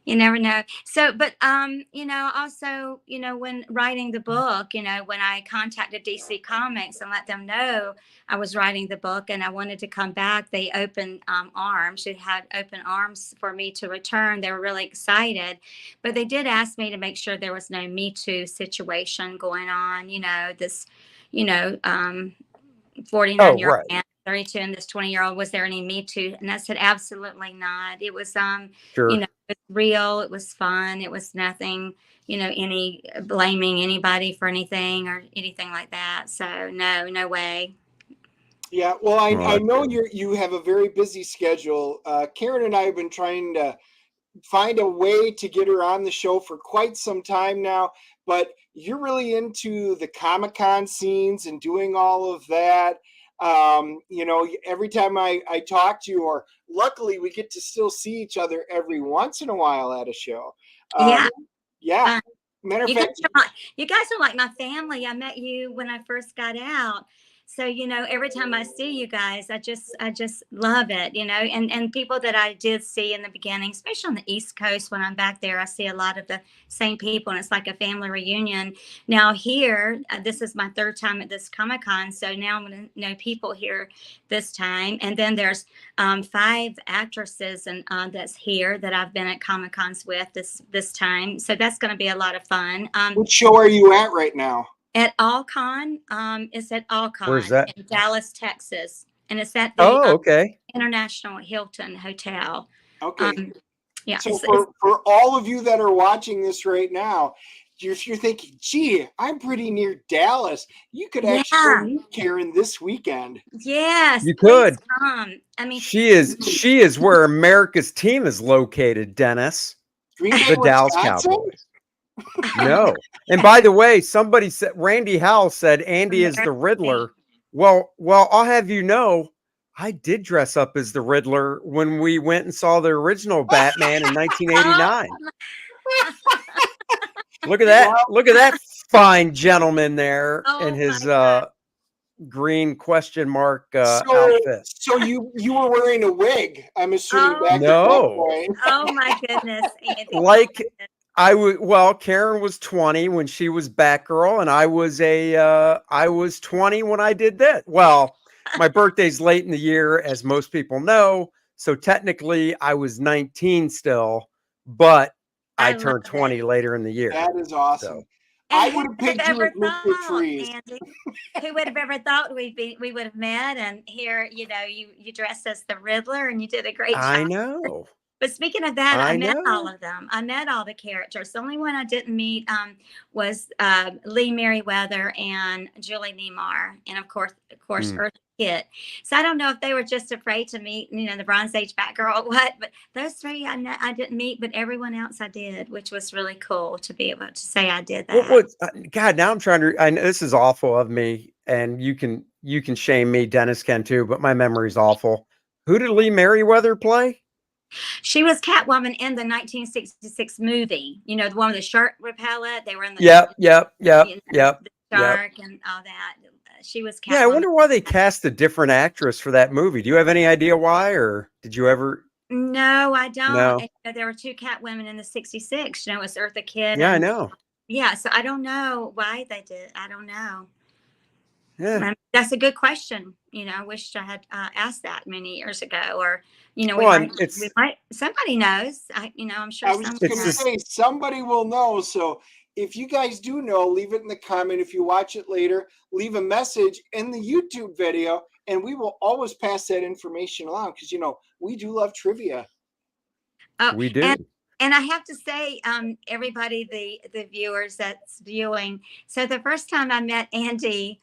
C: you never know. So, but also, when writing the book, when I contacted DC Comics and let them know I was writing the book and I wanted to come back, they opened arms. They had open arms for me to return. They were really excited, but they did ask me to make sure there was no Me Too situation going on. This, you know, um,
B: Oh,
C: 49-year-old
B: right.
C: man, 32, and this 20-year-old, was there any Me Too? And I said, absolutely not. It was,
B: Sure.
C: it was real. It was fun. It was nothing, any blaming anybody for anything or anything like that. So no way.
A: Yeah, well, I,
B: Well,
A: I
B: that's
A: know
B: good.
A: you have a very busy schedule. Karen and I have been trying to find a way to get her on the show for quite some time now, but you're really into the Comic-Con scenes and doing all of that. Every time I talk to you, or luckily we get to still see each other every once in a while at a show.
C: Yeah.
A: Yeah.
C: Fun.
A: Matter of
C: You guys
A: fact,
C: you guys are like my family. I met you when I first got out. So, every time I see you guys, I just love it, and people that I did see in the beginning, especially on the East Coast, when I'm back there, I see a lot of the same people and it's like a family reunion. Now here, this is my third time at this Comic-Con. So now I'm going to know people here this time. And then there's 5 actresses and that's here that I've been at Comic-Cons with this time. So that's going to be a lot of fun.
A: what show are you at right now?
C: At Allcon, it's at
B: Where's
C: Allcon
B: that?
C: in Dallas, Texas, and it's at the
B: Oh, okay.
C: International Hilton Hotel.
A: Okay.
C: Yeah,
A: So
C: it's
A: for all of you that are watching this right now, if you're thinking, gee, I'm pretty near Dallas, you could actually go
C: yeah,
A: meet Karen this weekend.
C: yes,
B: You
C: please
B: could.
C: come. I mean,
B: She is where America's team is located, Dennis.
A: Green Bay,
B: The Dallas
A: Wisconsin?
B: Cowboys. No. And by the way, somebody said, Randy Howell said Andy is the
C: American
B: Riddler. Well, I'll have you know, I did dress up as the Riddler when we went and saw the original Batman in
C: Oh,
B: 1989. Look at
A: Well,
B: that. Look at that fine gentleman there in
C: oh my
B: his
C: God.
B: green question mark
A: so
B: outfit.
A: so you were wearing a wig, I'm assuming,
C: Oh
A: back at that
B: No.
A: point.
C: oh my goodness, Andy. Oh
B: Like
C: my goodness.
B: Karen was 20 when she was Batgirl, and I was 20 when I did that. Well, my birthday's late in the year, as most people know, so technically I was 19 still, but I
C: I love
B: turned
C: it.
B: 20 later in the year.
A: That is awesome.
B: So
C: And
A: I
C: who
A: would have
C: would have
A: picked you as
C: ever
A: Mr.
C: thought,
A: Freeze.
C: Andy? Who would have ever thought we would have met? And here, you dressed as the Riddler, and you did a great
B: I
C: job.
B: know.
C: But speaking of that, I
B: I
C: met all
B: know.
C: of them. I met all the characters. The only one I didn't meet was Lee Merriweather and Julie Neimark, and of course,
B: Mm.
C: Eartha Kitt. So I don't know if they were just afraid to meet, the Bronze Age Batgirl or what. But those 3 I didn't meet, but everyone else I did, which was really cool to be able to say I did
B: What
C: that.
B: was God? Now I'm trying to. I know this is awful of me, and you can shame me. Dennis can too, but my memory's awful. Who did Lee Merriweather play?
C: She was Catwoman in the 1966 movie. The one with the shark repellent. They were in
B: Yep, yep, yep,
C: the
B: yep, yep.
C: shark and all that. She was
B: Yeah, I
C: Catwoman.
B: wonder why they cast a different actress for that movie. Do you have any idea why, or did you ever?
C: No, I don't.
B: No.
C: And, there were 2 Catwomen in the 66. It was Eartha Kitt
B: Yeah, I
C: and
B: know.
C: yeah. So I don't know why they did. I don't know.
B: Yeah.
C: That's a good question. I wished I had asked that many years ago, or we
B: Well, and
C: might. Somebody knows. I'm sure
A: I was just
C: somebody
A: going to
C: knows.
A: say, somebody will know. So if you guys do know, leave it in the comment. If you watch it later, leave a message in the YouTube video, and we will always pass that information along because, we do love trivia.
C: Oh,
B: we do.
C: And I have to say, everybody, the viewers that's viewing. So the first time I met Andy,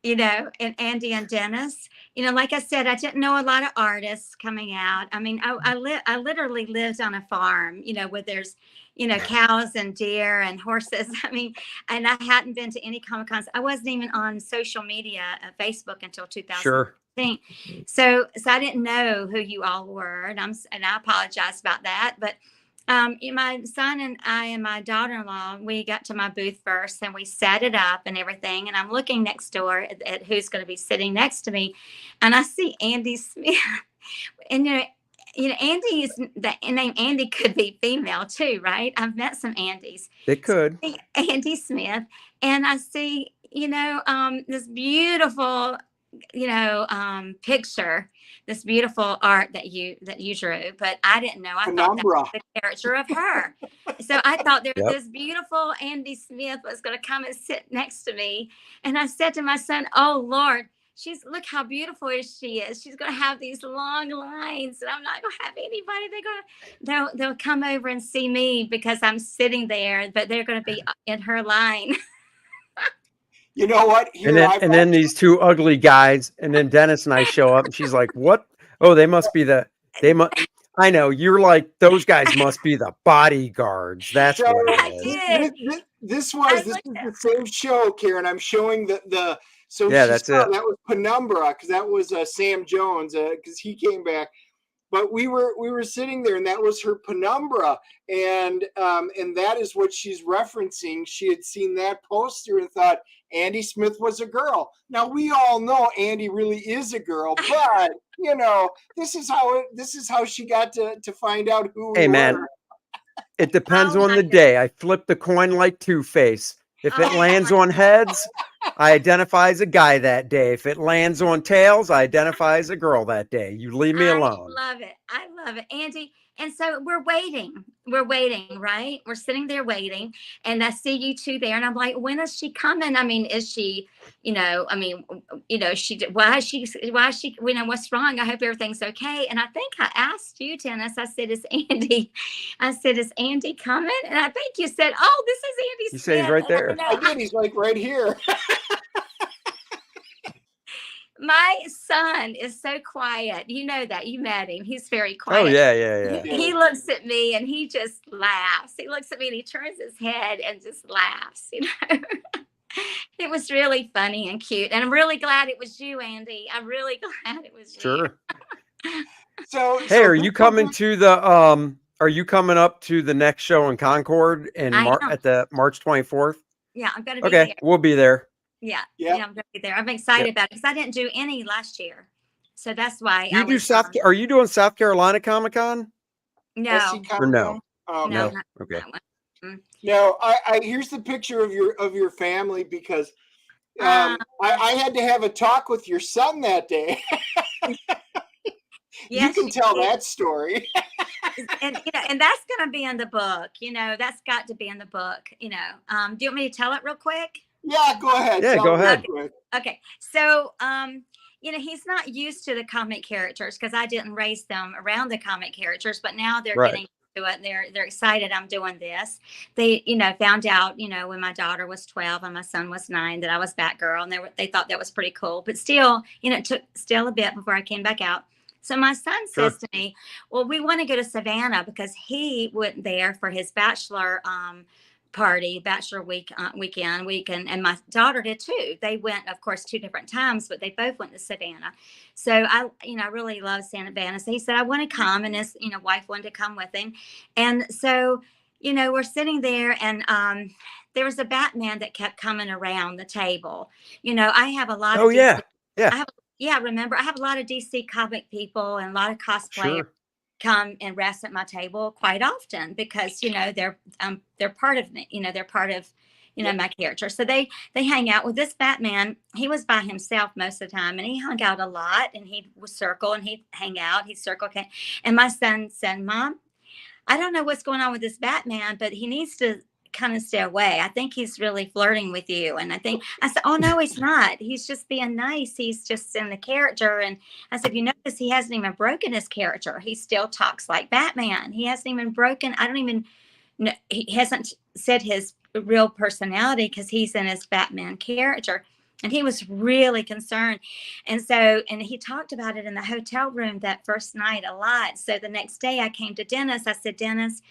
C: and Andy and Dennis, like I said, I didn't know a lot of artists coming out. I mean, I literally lived on a farm, where there's, cows and deer and horses. I mean, and I hadn't been to any Comic Cons. I wasn't even on social media, Facebook until 2000.
B: Sure.
C: So I didn't know who you all were, and I apologize about that. But my son and I and my daughter-in-law, we got to my booth first, and we set it up and everything. And I'm looking next door at who's going to be sitting next to me, and I see Andy Smith, and Andy's the name Andy could be female too, right? I've met some Andys.
B: It could.
C: So Andy Smith, and I see, this beautiful, picture, this beautiful art that you drew, but I didn't know. I thought that
A: Penumbra.
C: was the character of her. So I thought
B: Yep.
C: this beautiful Andy Smith was going to come and sit next to me, and I said to my son, "Oh Lord, look how beautiful she is. She's going to have these long lines, and I'm not going to have anybody. They'll come over and see me because I'm sitting there, but they're going to be in her line."
A: You know what? Here,
B: And then these two ugly guys, and then Dennis and I show up, and she's like, "What? Oh, they must be I know, you're like, those guys must be the bodyguards. That's
A: So,
B: what
C: I
B: it is."
C: did.
A: This is the same show, Karen. I'm showing so
B: Yeah, that's it.
A: That was Penumbra, because that was Sam Jones, because he came back. But we were sitting there, and that was her Penumbra, and that is what she's referencing. She had seen that poster and thought Andy Smith was a girl. Now we all know Andy really is a girl, but this is how she got to find out who we
B: Hey,
A: were.
B: man, it depends on the day. I flip the coin like Two-Face. If it lands on heads, I identify as a guy that day. If it lands on tails, I identify as a girl that day. You leave me alone.
C: I love it, Andy. And so we're waiting, right? We're sitting there waiting, and I see you two there, and I'm like, when is she coming? I mean, is she, why is she, what's wrong? I hope everything's okay. And I think I asked you, Dennis, I said, is Andy coming? And I think you said, oh, this is Andy Smith.
B: You say he's right there.
A: I did. He's like right here.
C: My son is so quiet. You know that. You met him. He's very quiet.
B: Oh, yeah.
C: He looks at me and he just laughs. He looks at me and he turns his head and just laughs, It was really funny and cute. And I'm really glad it was you, Andy. I'm really glad it was you.
B: Sure.
A: Hey,
B: are you coming to are you coming up to the next show in Concord at the March 24th?
C: Yeah, I'm going to be
B: there.
C: there.
B: We'll be there.
C: Yeah, I'm going to be there. I'm excited about it because I didn't do any last year. So that's why
B: Are you doing South Carolina Comic-Con?
C: No.
B: Or no?
C: No.
B: Okay.
A: No, I here's the picture of your family, because I had to have a talk with your son that day.
C: Yes,
A: you can tell that story.
C: and that's going to be in the book. That's got to be in the book. Do you want me to tell it real quick?
A: Yeah, go ahead.
B: Yeah, go ahead.
C: Okay. So, he's not used to the comic characters because I didn't raise them around the comic characters, but now they're getting to it. And they're excited I'm doing this. They, found out, when my daughter was 12 and my son was 9, that I was Batgirl, and they thought that was pretty cool. But still, it took still a bit before I came back out. So my son says to me, well, we want to go to Savannah because he went there for his bachelor bachelor weekend, and my daughter did too. They went, of course, 2 different times, but they both went to Savannah. So I really love Savannah. So he said, I want to come, and his, wife wanted to come with him. And so, we're sitting there, and there was a Batman that kept coming around the table. I have a lot of DC, remember, I have a lot of DC comic people and a lot of cosplayers come and rest at my table quite often because they're part of me. They're part of my character. So they hang out with this Batman. He was by himself most of the time, and he hung out a lot, and he would circle and he'd hang out. He'd circle. Okay. And my son said, Mom, I don't know what's going on with this Batman, but he needs to kind of stay away. I think he's really flirting with you. And I said, oh no, he's not. He's just being nice. He's just in the character. And I said, you notice he hasn't even broken his character. He still talks like Batman. He hasn't even broken. I don't even know. He hasn't said his real personality because he's in his Batman character. And he was really concerned. And he talked about it in the hotel room that first night a lot. So the next day I came to Dennis. I said, Dennis,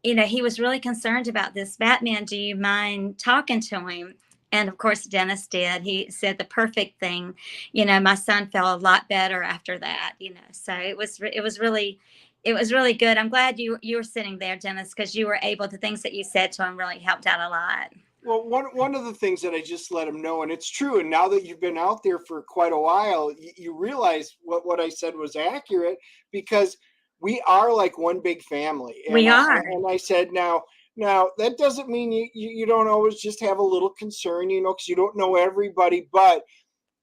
C: he was really concerned about this Batman. Do you mind talking to him? And of course, Dennis did. He said the perfect thing. My son felt a lot better after that. So it was really good. I'm glad you were sitting there, Dennis, because you were able. The things that you said to him really helped out a lot.
A: Well, one of the things that I just let him know, and it's true, and now that you've been out there for quite a while, you realize what I said was accurate, because we are like one big family. And
C: We are.
A: And I said, now that doesn't mean you don't always just have a little concern, you know, because you don't know everybody. But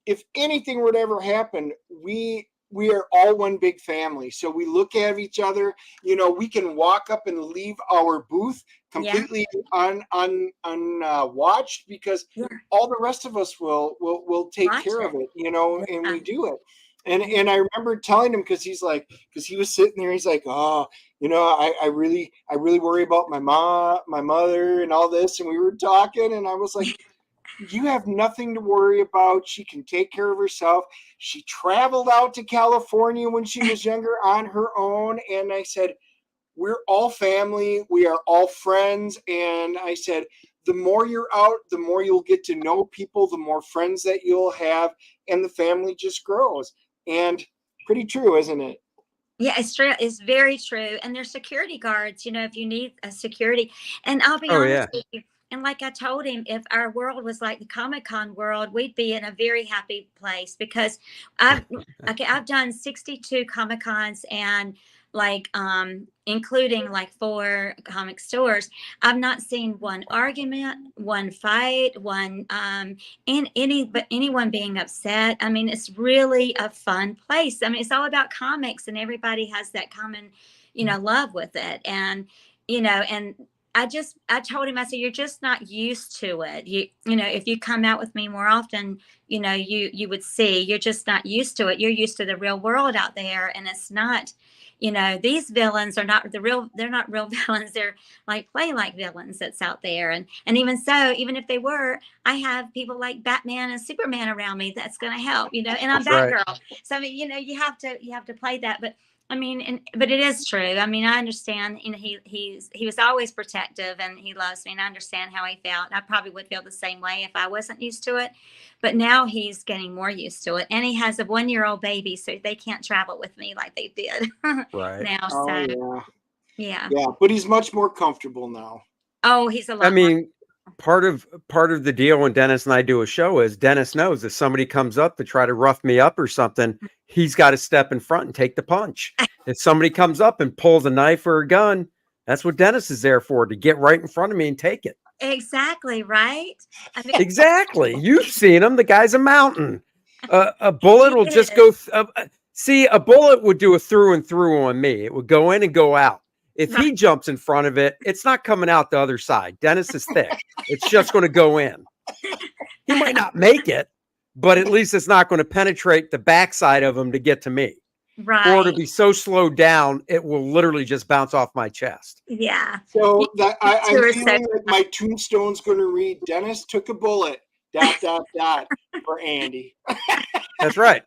A: if anything were to ever happen, we are all one big family. So we look at each other. You know, we can walk up and leave our booth completely watched, because all the rest of us will take care of it, you know, and we do it. And I remember telling him, because he was sitting there, he's like, oh, you know, I really worry about my mother and all this. And we were talking, and I was like, you have nothing to worry about. She can take care of herself. She traveled out to California when she was younger on her own. And I said, we're all family. We are all friends. And I said, the more you're out, the more you'll get to know people, the more friends that you'll have, and the family just grows. And pretty true, isn't it?
C: Yeah, it's true. It's very true. And there's security guards, you know, if you need a security. And I'll be honest with you. And like I told him, if our world was like the Comic-Con world, we'd be in a very happy place, because I've done 62 Comic-Cons, and including like 4 comic stores. I've not seen one argument, one fight, anyone being upset. I mean, it's really a fun place. I mean, it's all about comics, and everybody has that common, you know, love with it. And, you know, and I told him, I said, you're just not used to it. You know, if you come out with me more often, you know, you would see you're just not used to it. You're used to the real world out there. And it's not, you know, these villains are not they're not real villains. They're like play like villains that's out there. And even so, even if they were, I have people like Batman and Superman around me that's going to help, you know, and I'm Batgirl. Right. So, I mean, you know, you have to play that. But I mean, but it is true. I mean, I understand, you know, he was always protective, and he loves me, and I understand how he felt. I probably would feel the same way if I wasn't used to it, but now he's getting more used to it. And he has a 1-year-old baby, so they can't travel with me like they did
B: right
C: now.
A: Oh,
C: so yeah.
A: But he's much more comfortable now.
C: Oh, he's a lot.
B: I mean, part of the deal when Dennis and I do a show is Dennis knows if somebody comes up to try to rough me up or something, he's got to step in front and take the punch. If somebody comes up and pulls a knife or a gun, that's what Dennis is there for, to get right in front of me and take it.
C: Exactly, right? I mean,
B: exactly. You've seen him. The guy's a mountain. A bullet will just go. See, a bullet would do a through and through on me. It would go in and go out. If he jumps in front of it, it's not coming out the other side. Dennis is thick. It's just going to go in. He might not make it, but at least it's not going to penetrate the backside of him to get to me.
C: Right.
B: Or to be so slowed down, it will literally just bounce off my chest.
C: Yeah.
A: So that I'm feeling like my tombstone's going to read, Dennis took a bullet, ... for Andy.
B: That's right.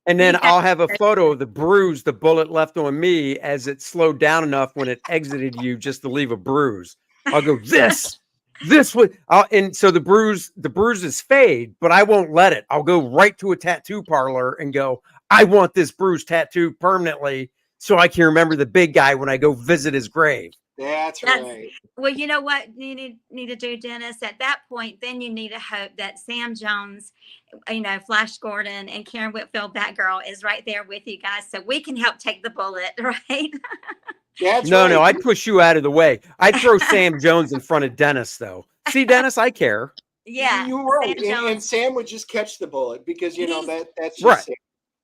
B: And then I'll have a photo of the bruise the bullet left on me as it slowed down enough when it exited you just to leave a bruise. I'll go, this would, and so the bruises fade, but I won't let it. I'll go right to a tattoo parlor and go, I want this bruise tattooed permanently so I can remember the big guy when I go visit his grave.
A: That's right.
C: Well, you know what you need to do, Dennis? At that point, then you need to hope that Sam Jones, you know, Flash Gordon, and Karen Whitfield, Batgirl, is right there with you guys, so we can help take the bullet, right?
B: No, I'd push you out of the way. I'd throw Sam Jones in front of Dennis, though. See, Dennis, I care.
C: Yeah,
A: you're right. And Sam would just catch the bullet because you know that's just
B: right.
A: Sam.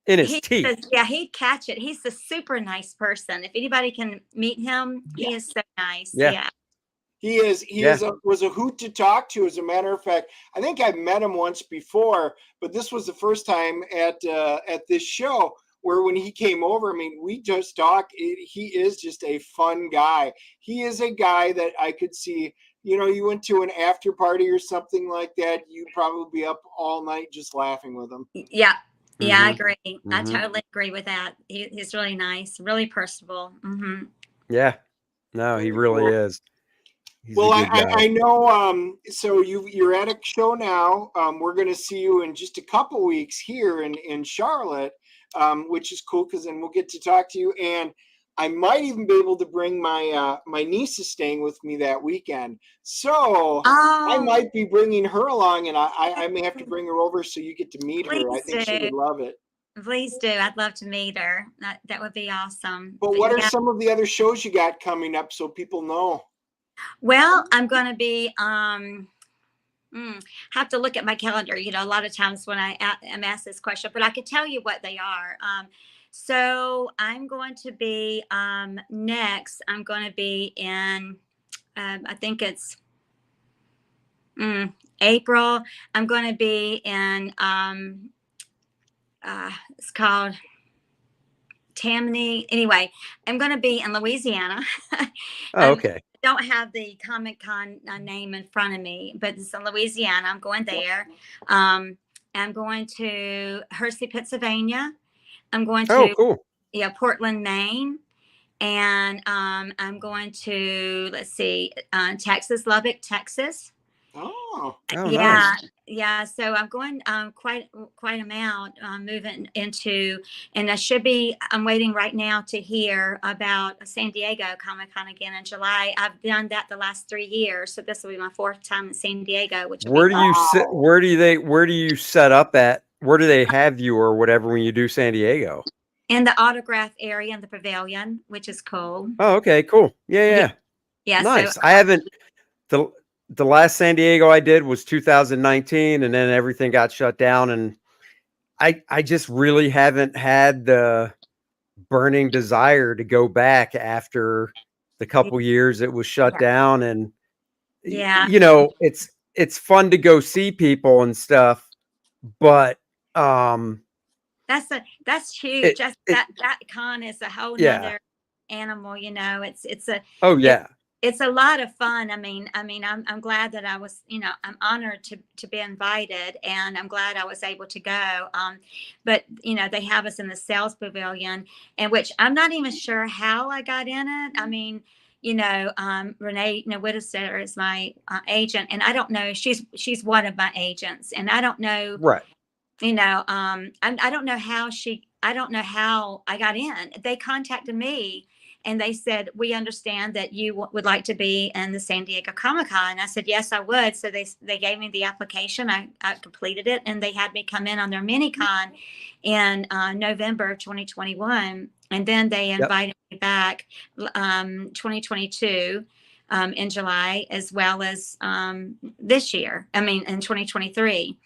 B: In his teeth.
C: He'd catch it. He's a super nice person. If anybody can meet him, he is so nice.
B: Yeah.
A: He was a hoot to talk to. As a matter of fact, I think I met him once before, but this was the first time at this show where when he came over, I mean, we just talked. He is just a fun guy. He is a guy that I could see, you know, you went to an after party or something like that, you'd probably be up all night just laughing with him.
C: Yeah. Yeah, I agree. I totally agree with that. He's really nice, really personable.
B: Yeah. No, he really is. He's
A: I know. So you're at a show now. We're going to see you in just a couple weeks here in Charlotte, which is cool because then we'll get to talk to you. And I might even be able to bring my niece is staying with me that weekend. So I might be bringing her along, and I may have to bring her over so you get to meet her. I think she would love it.
C: Please do. I'd love to meet her. That would be awesome.
A: But what are some of the other shows you got coming up so people know?
C: Well, I'm going to be have to look at my calendar. You know, a lot of times when I am asked this question, but I could tell you what they are. So I'm going to be next. I'm going to be in. I think it's April. I'm going to be in. It's called Tammany. Anyway, I'm going to be in Louisiana.
B: Oh, okay.
C: I don't have the Comic Con name in front of me, but it's in Louisiana. I'm going there. I'm going to Hershey, Pennsylvania. I'm going
B: Oh,
C: to
B: cool.
C: Portland, Maine. And I'm going to, let's see, Texas, Lubbock, Texas.
A: Oh,
C: Yeah,
B: nice.
C: yeah. So I'm going quite amount moving into, and I should be. I'm waiting right now to hear about San Diego Comic Con again in July. I've done that the last 3 years, so this will be my 4th time in San Diego. Which
B: Where do
C: fun.
B: you sit? Where do you set up at? Where do they have you or whatever when you do San Diego?
C: In the autograph area in the pavilion, which is cool.
B: Oh, okay, cool. Yeah. Nice.
C: So
B: I haven't the last San Diego I did was 2019, and then everything got shut down, and I just really haven't had the burning desire to go back after the couple years it was shut down. And
C: yeah,
B: you know, it's fun to go see people and stuff, but
C: that's huge.
B: it,
C: That con is a whole
B: yeah.
C: nother animal. You know, it's a
B: Oh yeah.
C: It's a lot of fun. I mean, I'm glad that I was, you know, I'm honored to be invited, and I'm glad I was able to go. But you know, they have us in the sales pavilion, in which I'm not even sure how I got in it. I mean, you know, Renee Whittaker is my agent, and I don't know. She's one of my agents, and I don't know.
B: Right.
C: You know, I don't know how I don't know how I got in. They contacted me. And they said, we understand that you would like to be in the San Diego Comic Con. And I said, yes, I would. So they gave me the application. I completed it, and they had me come in on their mini con in November of 2021. And then they invited me back 2022 in July, as well as this year. I mean, in 2023.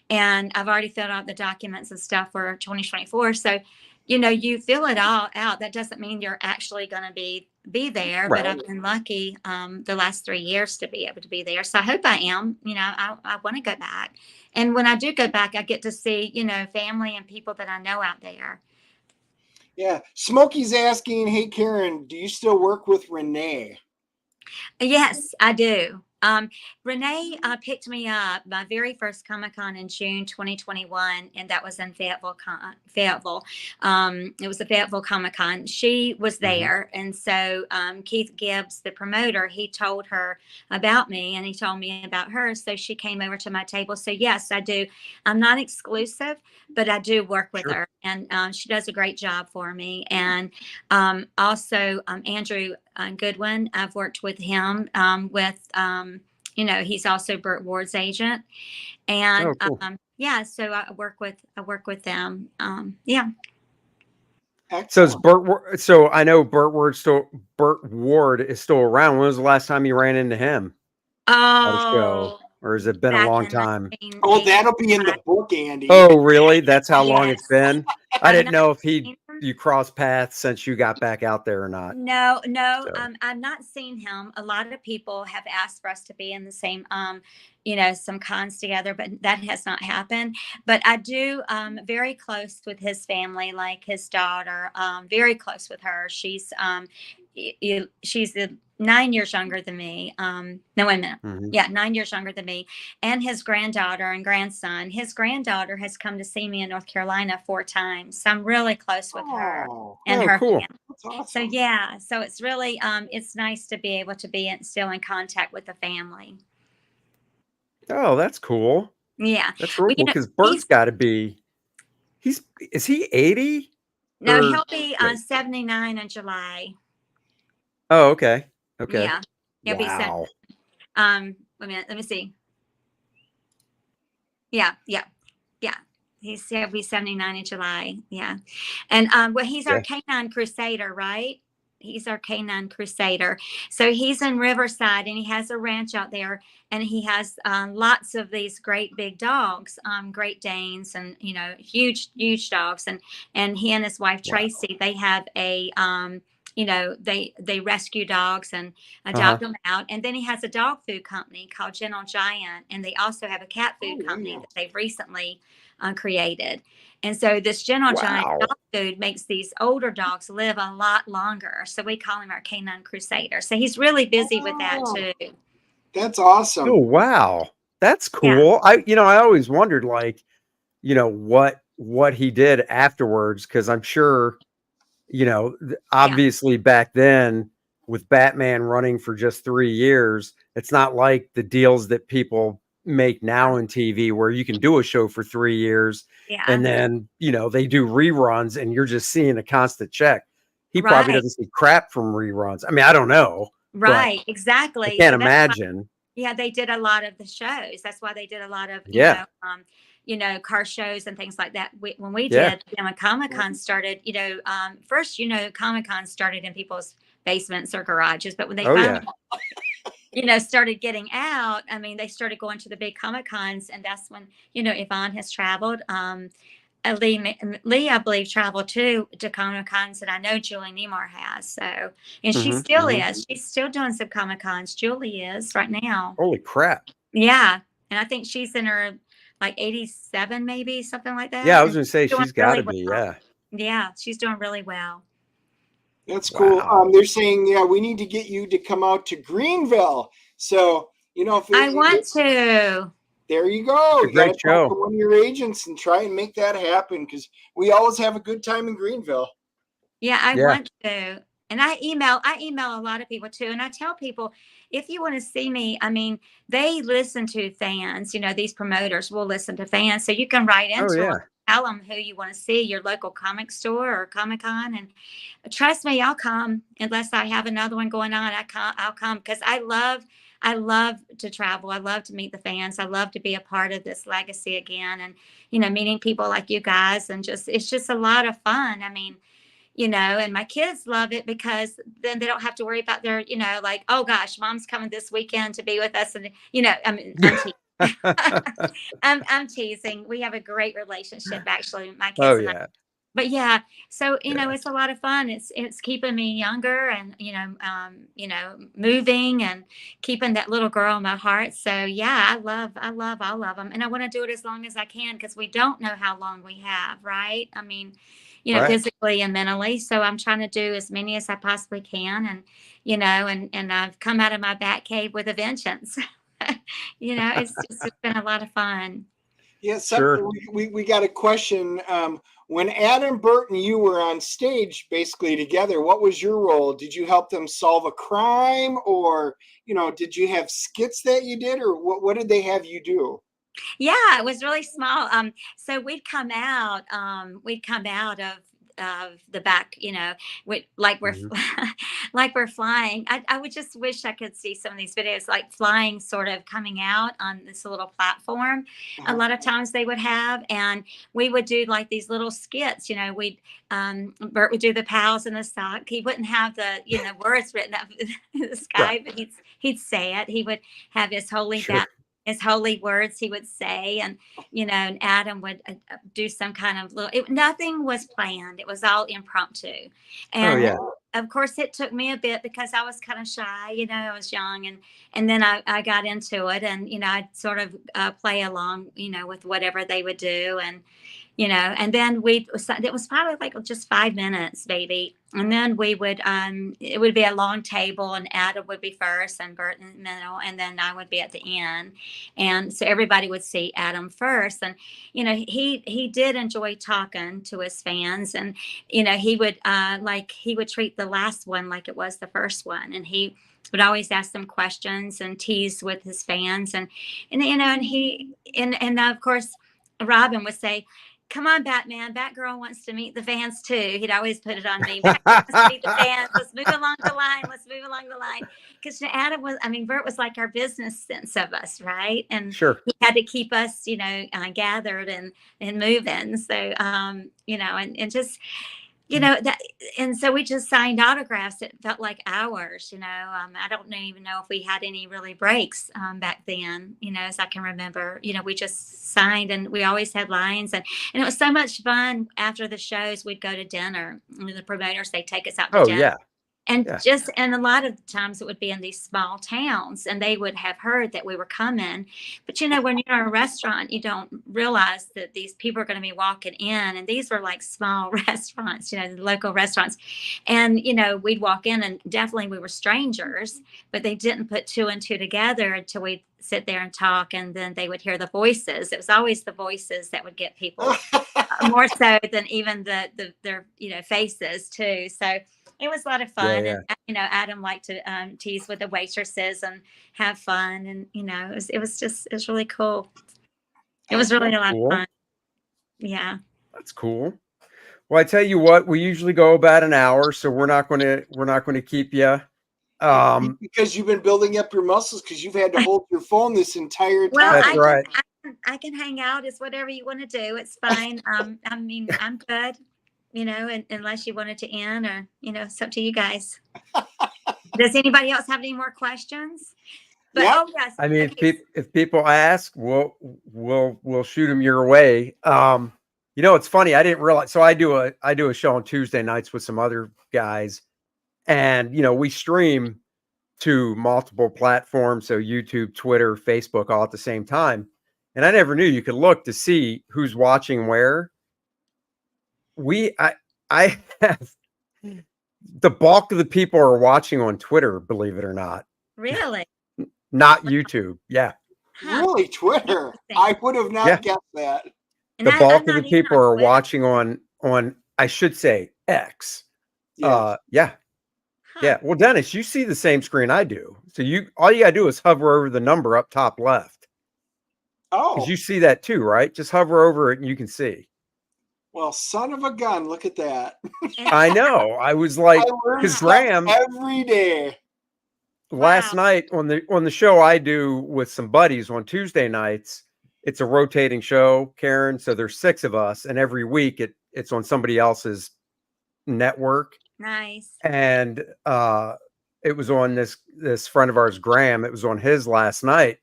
C: And I've already filled out the documents and stuff for 2024. So, you know, you fill it all out. That doesn't mean you're actually going to be there,
B: Right.
C: but I've been lucky the last 3 years to be able to be there. So I hope I am. You know, I want to go back. And when I do go back, I get to see, you know, family and people that I know out there.
A: Yeah. Smokey's asking, hey, Karen, do you still work with Renee?
C: Yes, I do. Renee picked me up my very first Comic-Con in June 2021, and that was in Fayetteville. It was the Fayetteville Comic-Con. She was there, and so Keith Gibbs, the promoter, he told her about me, and he told me about her, so she came over to my table. So yes, I do. I'm not exclusive, but I do work with her, and she does a great job for me. And also Andrew Goodwin, I've worked with him you know, he's also Burt Ward's agent, and
B: cool.
C: yeah, so I work with them. Yeah.
B: So is so I know Burt Ward is still around. When was the last time you ran into him? At a show? Or has it been a long time?
A: Oh, that'll be in the book, Andy.
B: Oh, really? That's how long it's
C: Yes.
B: been? I didn't know if you crossed paths since you got back out there or not.
C: No,
B: So.
C: I've not seen him. A lot of people have asked for us to be in the same, you know, some cons together, but that has not happened. But I do, very close with his family, like his daughter, very close with her. She's 9 years younger than me. No, wait a minute. Yeah, 9 years younger than me. And his granddaughter and grandson. His granddaughter has come to see me in North Carolina 4 times. So I'm really close with her and her
B: cool.
C: family.
A: That's awesome.
C: So yeah, so it's really it's nice to be able to be still in contact with the family.
B: Oh, that's cool.
C: Yeah,
B: That's real cool because Bert's got to be. Is he 80?
C: No, he'll be 79 in July.
B: Oh, okay. Okay.
C: Yeah, he'll be 7. Wait a minute. Let me see. Yeah. He'll be 79 in July. Yeah. And well, he's our
B: Yeah.
C: canine crusader, right? He's our canine crusader. So he's in Riverside and he has a ranch out there, and he has lots of these great big dogs, Great Danes, and huge dogs. And he and his wife
B: Wow.
C: Tracy, they have a they rescue dogs and
B: Uh-huh.
C: adopt them out. And then he has a dog food company called Gentle Giant, and they also have a cat food company that they've recently created. And so this Gentle Giant
B: Wow.
C: dog food makes these older dogs live a lot longer. So we call him our canine crusader. So he's really busy with that too.
A: That's awesome.
B: Oh, wow. That's
C: Yeah.
B: cool. I always wondered, like, what he did afterwards, because I'm sure, obviously back then with Batman running for just 3 years, it's not like the deals that people make now in TV where you can do a show for 3 years
C: Yeah.
B: and then, they do reruns and you're just seeing a constant check. He probably
C: Right.
B: doesn't see crap from reruns. I mean, I don't know. but
C: Right.
B: I
C: Exactly.
B: can't
C: So that's why,
B: imagine.
C: yeah, they did a lot of the shows. That's why they did a lot of,
B: Yeah.
C: car shows and things like that. When we
B: Yeah.
C: did, when Comic-Con started, first, Comic-Con started in people's basements or garages, but when they
B: Oh, yeah.
C: finally, started getting out, I mean, they started going to the big Comic-Cons, and that's when, Yvonne has traveled. Lee, I believe, traveled to Comic-Cons, and I know Julie Newmar has. So, and she still is. She's still doing some Comic-Cons. Julie is right now.
B: Holy crap.
C: Yeah. And I think she's in her like 87, maybe something like that.
B: Yeah, I was
C: And
B: going to say
C: she's doing
B: she's got to
C: really
B: be.
C: well.
B: Yeah.
C: Yeah, she's doing really well.
A: That's cool.
B: Wow.
A: They're saying, yeah, we need to get you to come out to Greenville. So,
C: I want to.
A: There you go.
B: It's a
A: You got
B: great
A: to
B: show.
A: talk to one of your agents and try and make that happen, because we always have a good time in Greenville.
C: Yeah, I
B: Yeah.
C: want to. And I email a lot of people too. And I tell people, if you want to see me, I mean, they listen to fans, these promoters will listen to fans. So you can write
B: Oh,
C: into
B: yeah.
C: them, tell them who you want to see, your local comic store or Comic-Con. And trust me, I'll come unless I have another one going on. I'll come because I love to travel. I love to meet the fans. I love to be a part of this legacy again. And, meeting people like you guys, and it's just a lot of fun. I mean, and my kids love it because then they don't have to worry about their, like, oh gosh, mom's coming this weekend to be with us. And, I mean, I'm teasing. We have a great relationship, actually, my kids
B: Oh,
C: and I.
B: yeah.
C: But yeah, so
B: Yeah.
C: it's a lot of fun. It's keeping me younger, and moving and keeping that little girl in my heart. So yeah, I love all of them, and I want to do it as long as I can, because we don't know how long we have, right? I mean,
B: Right.
C: physically and mentally. So I'm trying to do as many as I possibly can, and and I've come out of my bat cave with a vengeance. It's been a lot of fun.
A: Yeah,
B: Sure.
A: we got a question. When Adam, Bert, and you were on stage basically together, what was your role? Did you help them solve a crime, or did you have skits that you did, or what did they have you do?
C: Yeah, it was really small. So we'd come out of the back, like we're like we're flying. I would just wish I could see some of these videos, like flying, sort of coming out on this little platform. A lot of times they would have, and we would do like these little skits. We'd Bert would do the pals in the sock. He wouldn't have the words written up in the sky,
B: Right.
C: but he'd say it. He would have his holy
B: Sure.
C: his holy words he would say, and and Adam would do some kind of nothing was planned. It was all impromptu.
B: Oh,
C: And
B: yeah.
C: of course it took me a bit because I was kind of shy. I was young, and then I got into it, and I'd sort of play along with whatever they would do. And then it was probably like just 5 minutes, baby. And then we would, it would be a long table, and Adam would be first, and Bert in the middle, and then I would be at the end. And so everybody would see Adam first. And, he did enjoy talking to his fans, and, he would treat the last one like it was the first one. And he would always ask them questions and tease with his fans. And of course, Robin would say, come on, Batman. Batgirl wants to meet the fans too. He'd always put it on me. Batgirl wants to meet the fans. Let's move along the line. Let's move along the line. Because Adam was, I mean, Bert was like our business sense of us, right? And
B: Sure.
C: he had to keep us, gathered and moving. So, and just, that, and so we just signed autographs. It felt like hours, I don't even know if we had any really breaks back then, as I can remember. We just signed, and we always had lines, and it was so much fun. After the shows, we'd go to dinner, and the promoters, they'd take us out to dinner.
B: Yeah.
C: And and a lot of times it would be in these small towns, and they would have heard that we were coming. But, when you're in a restaurant, you don't realize that these people are going to be walking in. And these were like small restaurants, local restaurants. And, we'd walk in, and definitely we were strangers, but they didn't put two and two together until we'd sit there and talk. And then they would hear the voices. It was always the voices that would get people more so than even their faces too. So it was a lot of fun.
B: Yeah.
C: And, Adam liked to tease with the waitresses and have fun. And, it was really cool. It was really a lot of fun. Yeah.
B: That's cool. Well, I tell you what, we usually go about an hour, so we're not going to keep you.
A: Because you've been building up your muscles, because you've had to hold your phone this entire time.
C: Well,
B: That's right.
C: I can hang out. It's whatever you want to do. It's fine. I mean, I'm good. Unless you want it to end, or, it's up to you guys. Does anybody else have any more questions? But,
A: Yep.
C: Oh, yes.
B: I mean,
C: Okay.
B: if people ask, we'll shoot them your way. It's funny. I didn't realize. So I do a show on Tuesday nights with some other guys, and we stream to multiple platforms, so YouTube, Twitter, Facebook, all at the same time. And I never knew you could look to see who's watching where. I have the bulk of the people are watching on Twitter, believe it or not.
C: Really?
B: Not YouTube. Yeah.
C: Huh.
A: Really, Twitter? I would have not guessed that.
C: And
B: The
C: I'm
B: bulk of
C: not
B: the
C: even
B: people
C: on
B: are
C: Twitter.
B: watching on I should say X.
A: Yes.
B: Yeah.
C: Huh.
B: Yeah. Well, Dennis, you see the same screen I do. So all you gotta do is hover over the number up top left.
A: Oh,
B: Because you see that too, right? Just hover over it and you can see.
A: well, son of a gun! Look at that.
B: I know. I was like,
A: I learn
B: because
A: stuff
B: Graham
A: every day.
B: last
C: Wow.
B: night on the show I do with some buddies on Tuesday nights, it's a rotating show, Karen. So there's 6 of us, and every week it's on somebody else's network.
C: Nice.
B: And it was on this friend of ours, Graham. It was on his last night,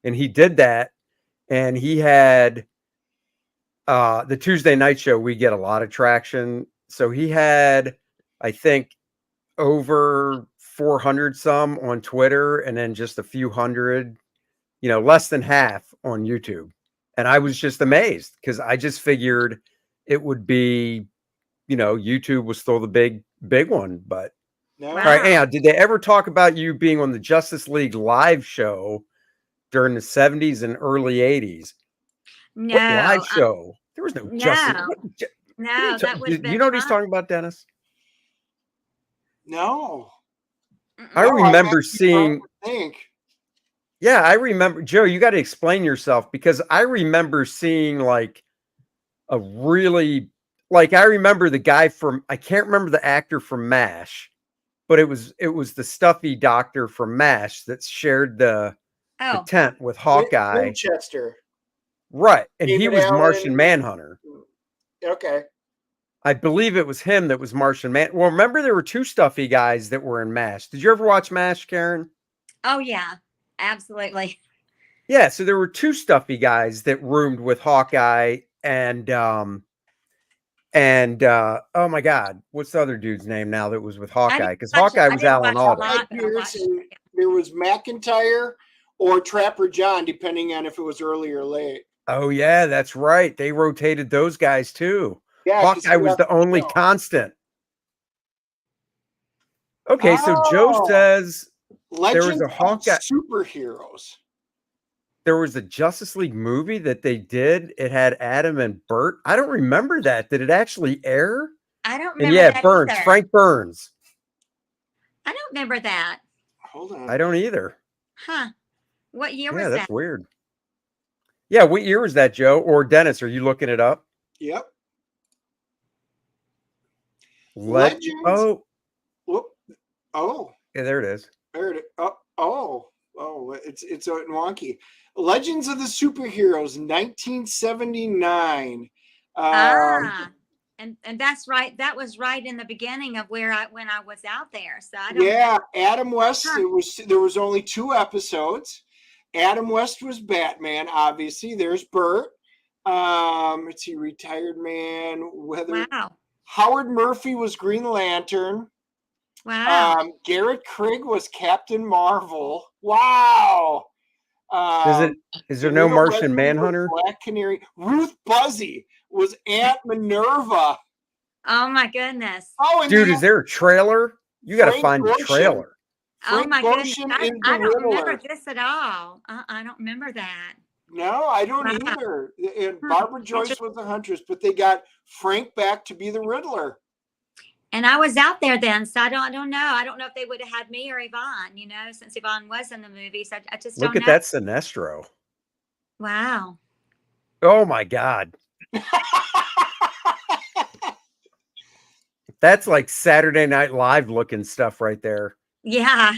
B: and he did that, and he had the Tuesday night show. We get a lot of traction, so he had, I think, over 400 some on Twitter, and then just a few hundred, less than half on YouTube. And I was just amazed, because I just figured it would be, YouTube was still the big one. But
A: No.
B: all right, anyhow, did they ever talk about you being on the Justice League live show during the 70s and early 80s?
C: No.
B: What live show? There was no
C: no.
B: Justice.
C: No, that would
B: You know what he's talking about, Dennis?
A: No.
B: I
A: No,
B: remember
A: actually
B: seeing.
A: don't think.
B: Yeah, I remember, Joe, you got to explain yourself, because I remember seeing like a really, I remember the guy from, I can't remember the actor from MASH, but it was the stuffy doctor from MASH that shared the tent with Hawkeye.
A: Winchester.
B: Right. And he
A: David
B: was
A: Allen.
B: Martian Manhunter.
A: Okay.
B: I believe it was him that was Martian Man. Well, remember there were 2 stuffy guys that were in MASH. Did you ever watch MASH, Karen?
C: Oh, yeah. Absolutely.
B: Yeah, so there were 2 stuffy guys that roomed with Hawkeye, and oh my God, what's the other dude's name now that was with Hawkeye? Because Hawkeye was Alan Alda.
A: There was McIntyre or Trapper John, depending on if it was early or late.
B: Oh yeah, that's right. They rotated those guys too.
A: Yeah,
B: Hawkeye was the only constant. Okay, so Joe says
A: Legends
B: there was a Hawkeye
A: superheroes.
B: There was a Justice League movie that they did. It had Adam and Bert. I don't remember that. Did it actually air?
C: I don't remember.
B: And yeah,
C: that
B: Burns,
C: either.
B: Frank Burns.
C: I don't remember that.
A: Hold on.
B: I don't either.
C: Huh. What year was
B: Yeah,
C: that?
B: that's weird. Yeah, what year was that, Joe? Or Dennis, are you looking it up?
A: Yep.
B: Legends. Oh.
A: Whoop. Oh.
B: Yeah, there it is.
A: There it. Oh. It's wonky. Legends of the Superheroes, 1979.
C: And that's right. That was right in the beginning of when I was out there. So I don't
A: Yeah,
C: know.
A: Adam West. There was only 2 episodes. Adam West was Batman, obviously. There's Burt. Let's see, retired man.
C: Wow.
A: Howard Murphy was Green Lantern.
C: Wow.
A: Garrett Krieg was Captain Marvel. Wow.
B: Is there no Martian Manhunter?
A: Black Canary. Ruth Buzzy was Aunt Minerva.
C: Oh my goodness.
A: Oh, and
B: dude, is there a trailer? You got to find the trailer.
C: Oh my goodness. I don't remember this at all. I don't remember that.
A: No, I don't either. And Barbara Joyce was the Huntress, but they got Frank back to be the Riddler.
C: And I was out there then, so I don't know. I don't know if they would have had me or Yvonne, since Yvonne was in the movie. So I just don't know.
B: Look at that Sinestro.
C: Wow.
B: Oh my God. That's like Saturday Night Live looking stuff right there.
C: Yeah.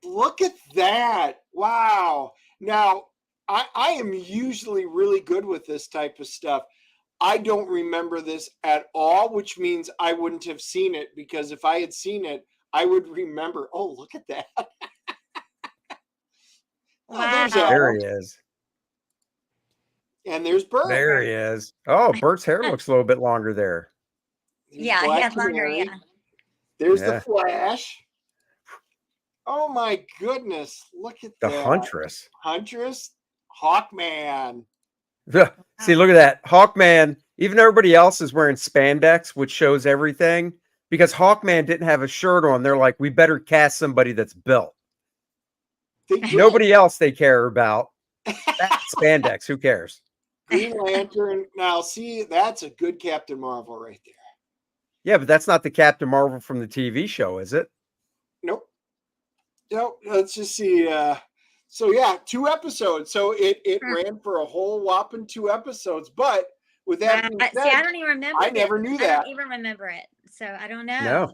A: Look at that. Wow. Now, I am usually really good with this type of stuff. I don't remember this at all, which means I wouldn't have seen it, because if I had seen it, I would remember. Oh, look at that.
C: Wow.
B: There he is.
A: And there's Burt.
B: There he is. Oh, Burt's hair looks a little bit longer there.
A: There's
C: he had longer, yeah.
A: There's the Flash. Oh my goodness. Look at
B: the
A: that.
B: Huntress.
A: Hawkman.
B: See, look at that. Hawkman, even everybody else is wearing spandex, which shows everything, because Hawkman didn't have a shirt on. They're like, we better cast somebody that's built. Nobody else they care about. Spandex, who cares?
A: Green Lantern. Now, see, that's a good Captain Marvel right there.
B: Yeah, but that's not the Captain Marvel from the TV show, is it?
A: Nope. Let's just see. So yeah, 2 episodes. So it ran for a whole whopping 2 episodes. But with that being said,
C: see, I don't even remember.
A: I never knew that.
C: I don't even remember it. So I don't know.
B: No.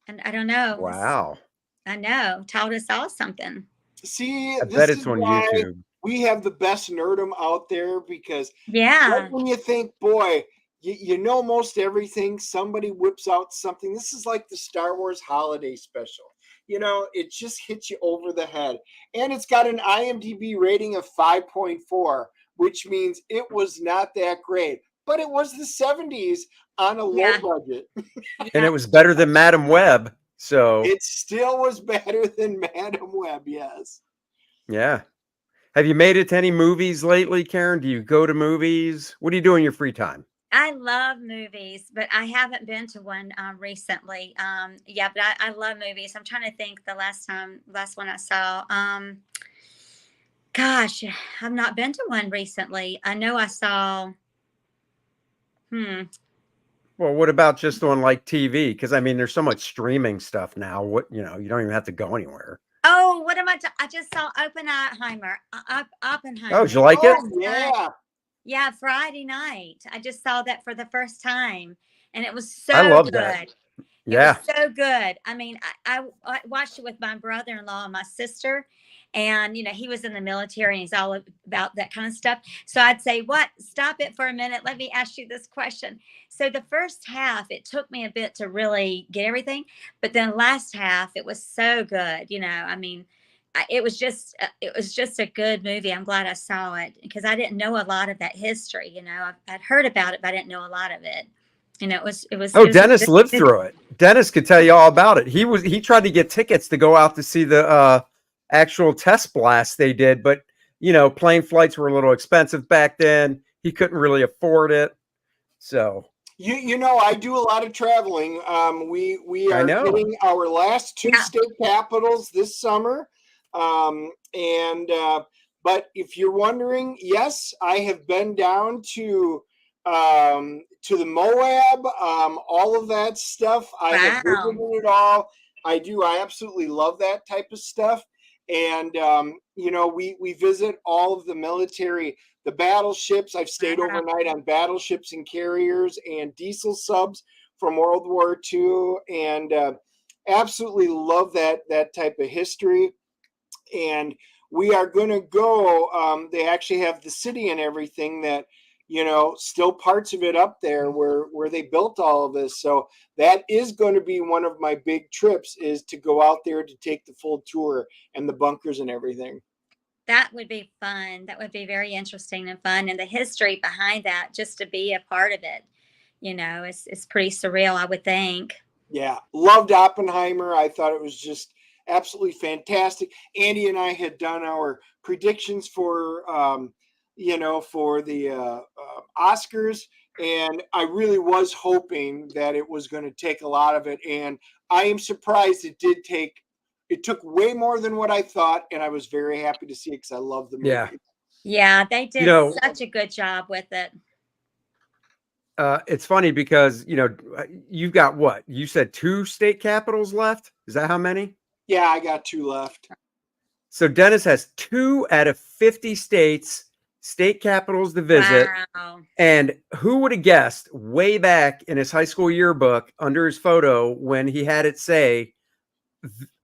C: And I don't know.
B: Wow.
C: I know. Told us all something.
A: See,
B: I bet it's on YouTube.
A: We have the best nerdum out there, because
C: yeah,
A: when you think, boy, you know most everything, somebody whips out something. This is like the Star Wars holiday special. It just hits you over the head. And it's got an IMDb rating of 5.4, which means it was not that great. But it was the 70s on a low budget.
B: And it was better than Madam Web. So
A: it still was better than Madam Web, yes.
B: Yeah. Have you made it to any movies lately, Karen? Do you go to movies? What do you do in your free time?
C: I love movies, but I haven't been to one recently. Yeah, but I love movies. I'm trying to think the last one I saw. Gosh, I've not been to one recently. I know I saw.
B: Well, what about just on like TV? Because I mean, there's so much streaming stuff now. You don't even have to go anywhere.
C: Oh, what am I? I just saw Oppenheimer. Oppenheimer.
B: Oh, did you like it?
A: Yeah.
C: Yeah, Friday night. I just saw that for the first time, and it was so
B: I love
C: good.
B: that.
C: Yeah, it was so good. I mean, I watched it with my brother-in-law and my sister, and he was in the military and he's all about that kind of stuff. So I'd say, stop it for a minute. Let me ask you this question. So the first half, it took me a bit to really get everything, but then last half, it was so good. I mean, it was just a good movie. I'm glad I saw it, because I didn't know a lot of that history. I'd heard about it, but I didn't know a lot of it. It was.
B: Oh, Dennis lived through it. Dennis could tell you all about it. He tried to get tickets to go out to see the actual test blast they did, but plane flights were a little expensive back then. He couldn't really afford it. So
A: I do a lot of traveling. We are getting our last 2 state capitals this summer. But if you're wondering, yes, I have been down to the Moab, all of that stuff. I have visited it all. I do. I absolutely love that type of stuff. And we visit all of the military, the battleships. I've stayed overnight on battleships and carriers and diesel subs from World War II, and absolutely love that type of history. And we are going to go. They actually have the city and everything that, still parts of it up there where they built all of this. So that is going to be one of my big trips, is to go out there to take the full tour and the bunkers and everything.
C: That would be fun. That would be very interesting and fun. And the history behind that, just to be a part of it, it's pretty surreal, I would think.
A: Yeah. Loved Oppenheimer. I thought it was just absolutely fantastic. Andy and I had done our predictions for, for the Oscars. And I really was hoping that it was going to take a lot of it. And I am surprised it took way more than what I thought. And I was very happy to see it because I love the movie.
B: Yeah.
C: Yeah, they did such a good job with it.
B: It's funny because, you've got what? You said 2 state capitals left? Is that how many?
A: Yeah, I got 2 left.
B: So Dennis has 2 out of 50 state capitals to visit.
C: Wow.
B: And who would have guessed way back in his high school yearbook under his photo when he had it say,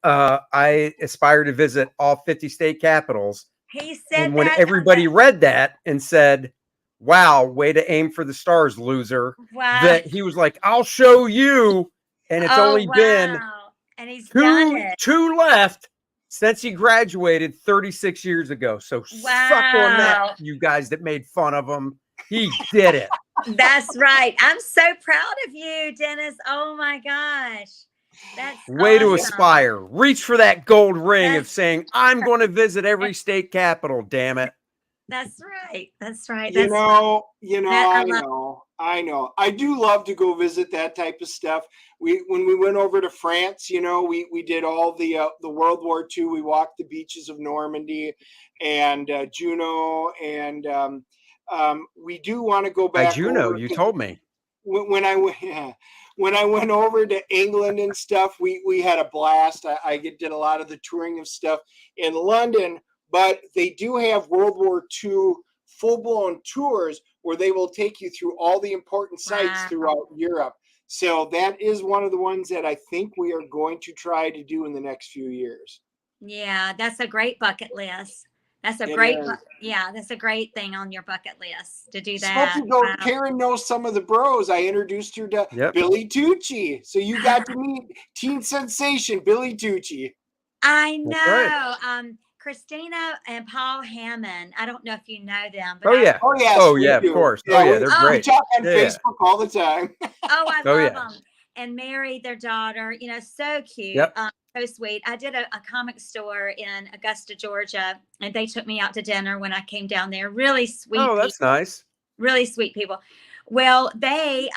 B: I aspire to visit all 50 state capitals.
C: He said
B: and when
C: that
B: everybody read that and said, wow, way to aim for the stars, loser.
C: Wow.
B: That he was like, I'll show you. And it's only been
C: and he's done it.
B: 2 left since he graduated 36 years ago. So suck on that, you guys that made fun of him. He did it.
C: That's right. I'm so proud of you, Dennis. Oh my gosh. That's
B: way awesome. To aspire. Reach for that gold ring of saying, I'm going to visit every state capital, damn it.
C: That's right. That's right.
A: I know. I do love to go visit that type of stuff. When we went over to France, we did all the World War II. We walked the beaches of Normandy and Juno, and we do want to go back.
B: Juno, you told me.
A: When I went over to England and stuff, we had a blast. I did a lot of the touring of stuff in London. But they do have World War II full-blown tours where they will take you through all the important sites throughout Europe. So that is one of the ones that I think we are going to try to do in the next few years.
C: Yeah, that's a great bucket list. That's a great thing on your bucket list to do that.
A: Karen knows some of the bros. I introduced her to Billy Tucci. So you got to meet teen sensation Billy Tucci.
C: I know. Christina and Paul Hammond. I don't know if you know them. But
A: yes,
B: of course. They're great.
A: We talk on Facebook all the time.
C: I love them. And Mary, their daughter, so cute.
B: Yep.
C: So sweet. I did a comic store in Augusta, Georgia, and they took me out to dinner when I came down there. Really sweet people.
B: That's nice.
C: Really sweet people. Well, they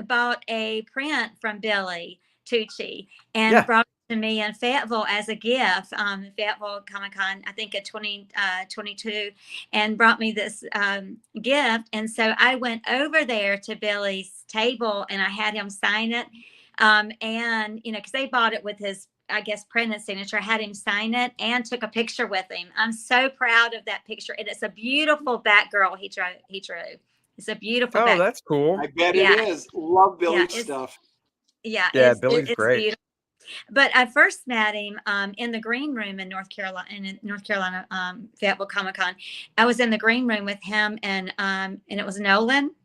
C: bought a print from Billy Tucci and brought to me in Fayetteville as a gift, Fayetteville Comic-Con, I think in 2022, and brought me this gift. And so I went over there to Billy's table and I had him sign it. And, because they bought it with his, I guess, printed signature. I had him sign it and took a picture with him. I'm so proud of that picture. And it's a beautiful Batgirl he drew. It's a beautiful Batgirl.
B: That's cool.
A: I bet it is. Love Billy's stuff.
C: Yeah,
B: Billy's great.
C: Beautiful. But I first met him in the green room in North Carolina, Fayetteville Comic-Con. I was in the green room with him, and it was Nolan.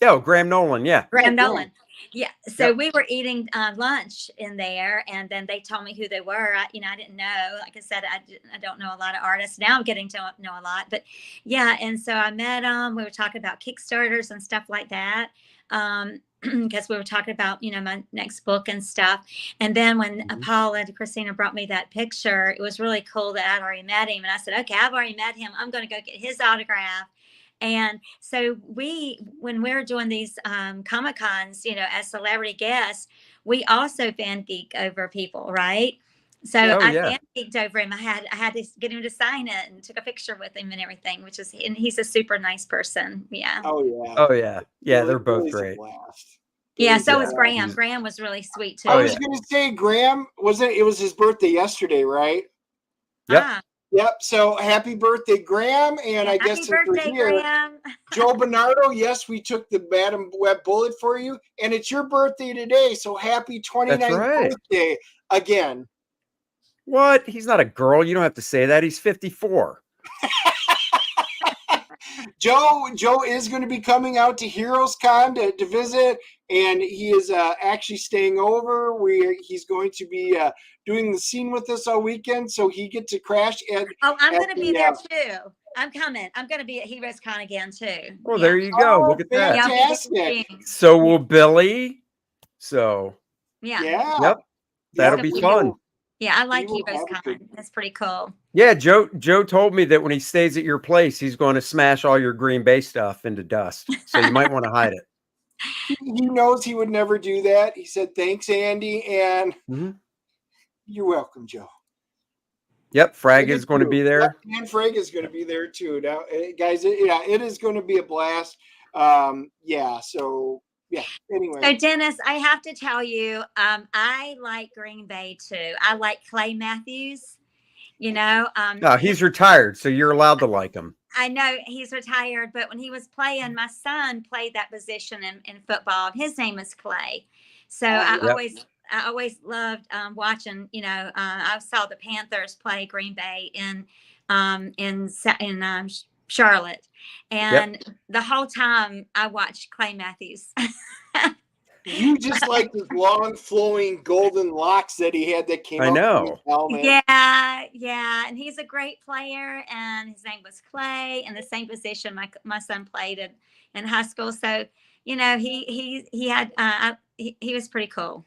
B: Oh, Graham Nolan, yeah.
C: Graham Nolan. Yeah. So we were eating lunch in there, and then they told me who they were. I didn't know. Like I said, I don't know a lot of artists. Now I'm getting to know a lot. But yeah, and so I met them. We were talking about Kickstarters and stuff like that. Because we were talking about, my next book and stuff. And then when Paul and Christina brought me that picture, it was really cool that I'd already met him. And I said, okay, I've already met him. I'm going to go get his autograph. And so when we're doing these Comic-Cons, as celebrity guests, we also fan geek over people, right? So I fan geeked over him. I had to get him to sign it and took a picture with him and everything, and he's a super nice person. Yeah.
A: Oh yeah.
B: Yeah, they're both great.
C: Yeah, so was Graham. Graham was really sweet too.
A: I was going to say Graham, it was his birthday yesterday, right?
B: Yep.
A: Yep. So happy birthday, Graham. And I guess
C: Happy
A: since we're
C: birthday,
A: here,
C: Graham.
A: Joe Bernardo, yes, we took the Madam Web bullet for you. And it's your birthday today. So happy 29th
B: That's right.
A: birthday again.
B: What? He's not a girl. You don't have to say that. He's 54.
A: Joe is going to be coming out to Heroes Con to visit, and he is actually staying over. He's going to be doing the scene with us all weekend, so he gets to crash at.
C: I'm going to be there too. I'm coming. I'm going to be at Heroes Con again too.
B: Well, there you go. Look at that.
A: Fantastic.
B: So will Billy. So.
A: Yeah.
B: Yep. That'll be fun.
C: Yeah, I like Heroes Con. That's pretty cool.
B: Yeah, Joe told me that when he stays at your place, he's going to smash all your Green Bay stuff into dust. So you might want to hide it.
A: He knows he would never do that. He said, "Thanks, Andy," and you're welcome, Joe.
B: Yep, Frag is going to be there.
A: Yep, and Frag is going to be there too. Now, guys, it is going to be a blast. So yeah. Anyway.
C: So Dennis, I have to tell you, I like Green Bay too. I like Clay Matthews. You know,
B: no, he's retired, so you're allowed to like him.
C: I know he's retired, but when he was playing, my son played that position in football. His name is Clay. So I always loved watching. You know, I saw the Panthers play Green Bay in Charlotte, and the whole time I watched Clay Matthews.
A: You just like his long, flowing golden locks that he had that came out.
B: I know.
C: Yeah. And he's a great player. And his name was Clay. And the same position my son played in high school. So, you know, he was pretty cool.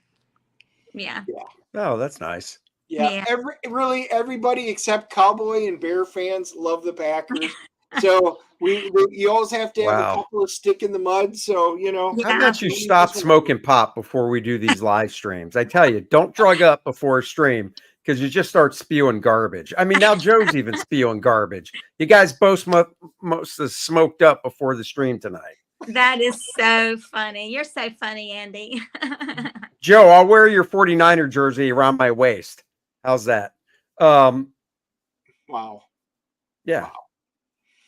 C: Yeah.
B: Oh, that's nice.
A: Yeah. Everybody except Cowboy and Bear fans love the Packers. So you always have to have a couple of stick in the mud. So, you know,
B: how about you stop smoking pot before we do these live streams? I tell you, don't drug up before a stream because you just start spewing garbage. I mean, now Joe's even spewing garbage. You guys both most smoked up before the stream tonight.
C: That is so funny. You're so funny, Andy.
B: Joe, I'll wear your 49er jersey around my waist. How's that?
A: Wow.
B: Yeah.
A: Wow.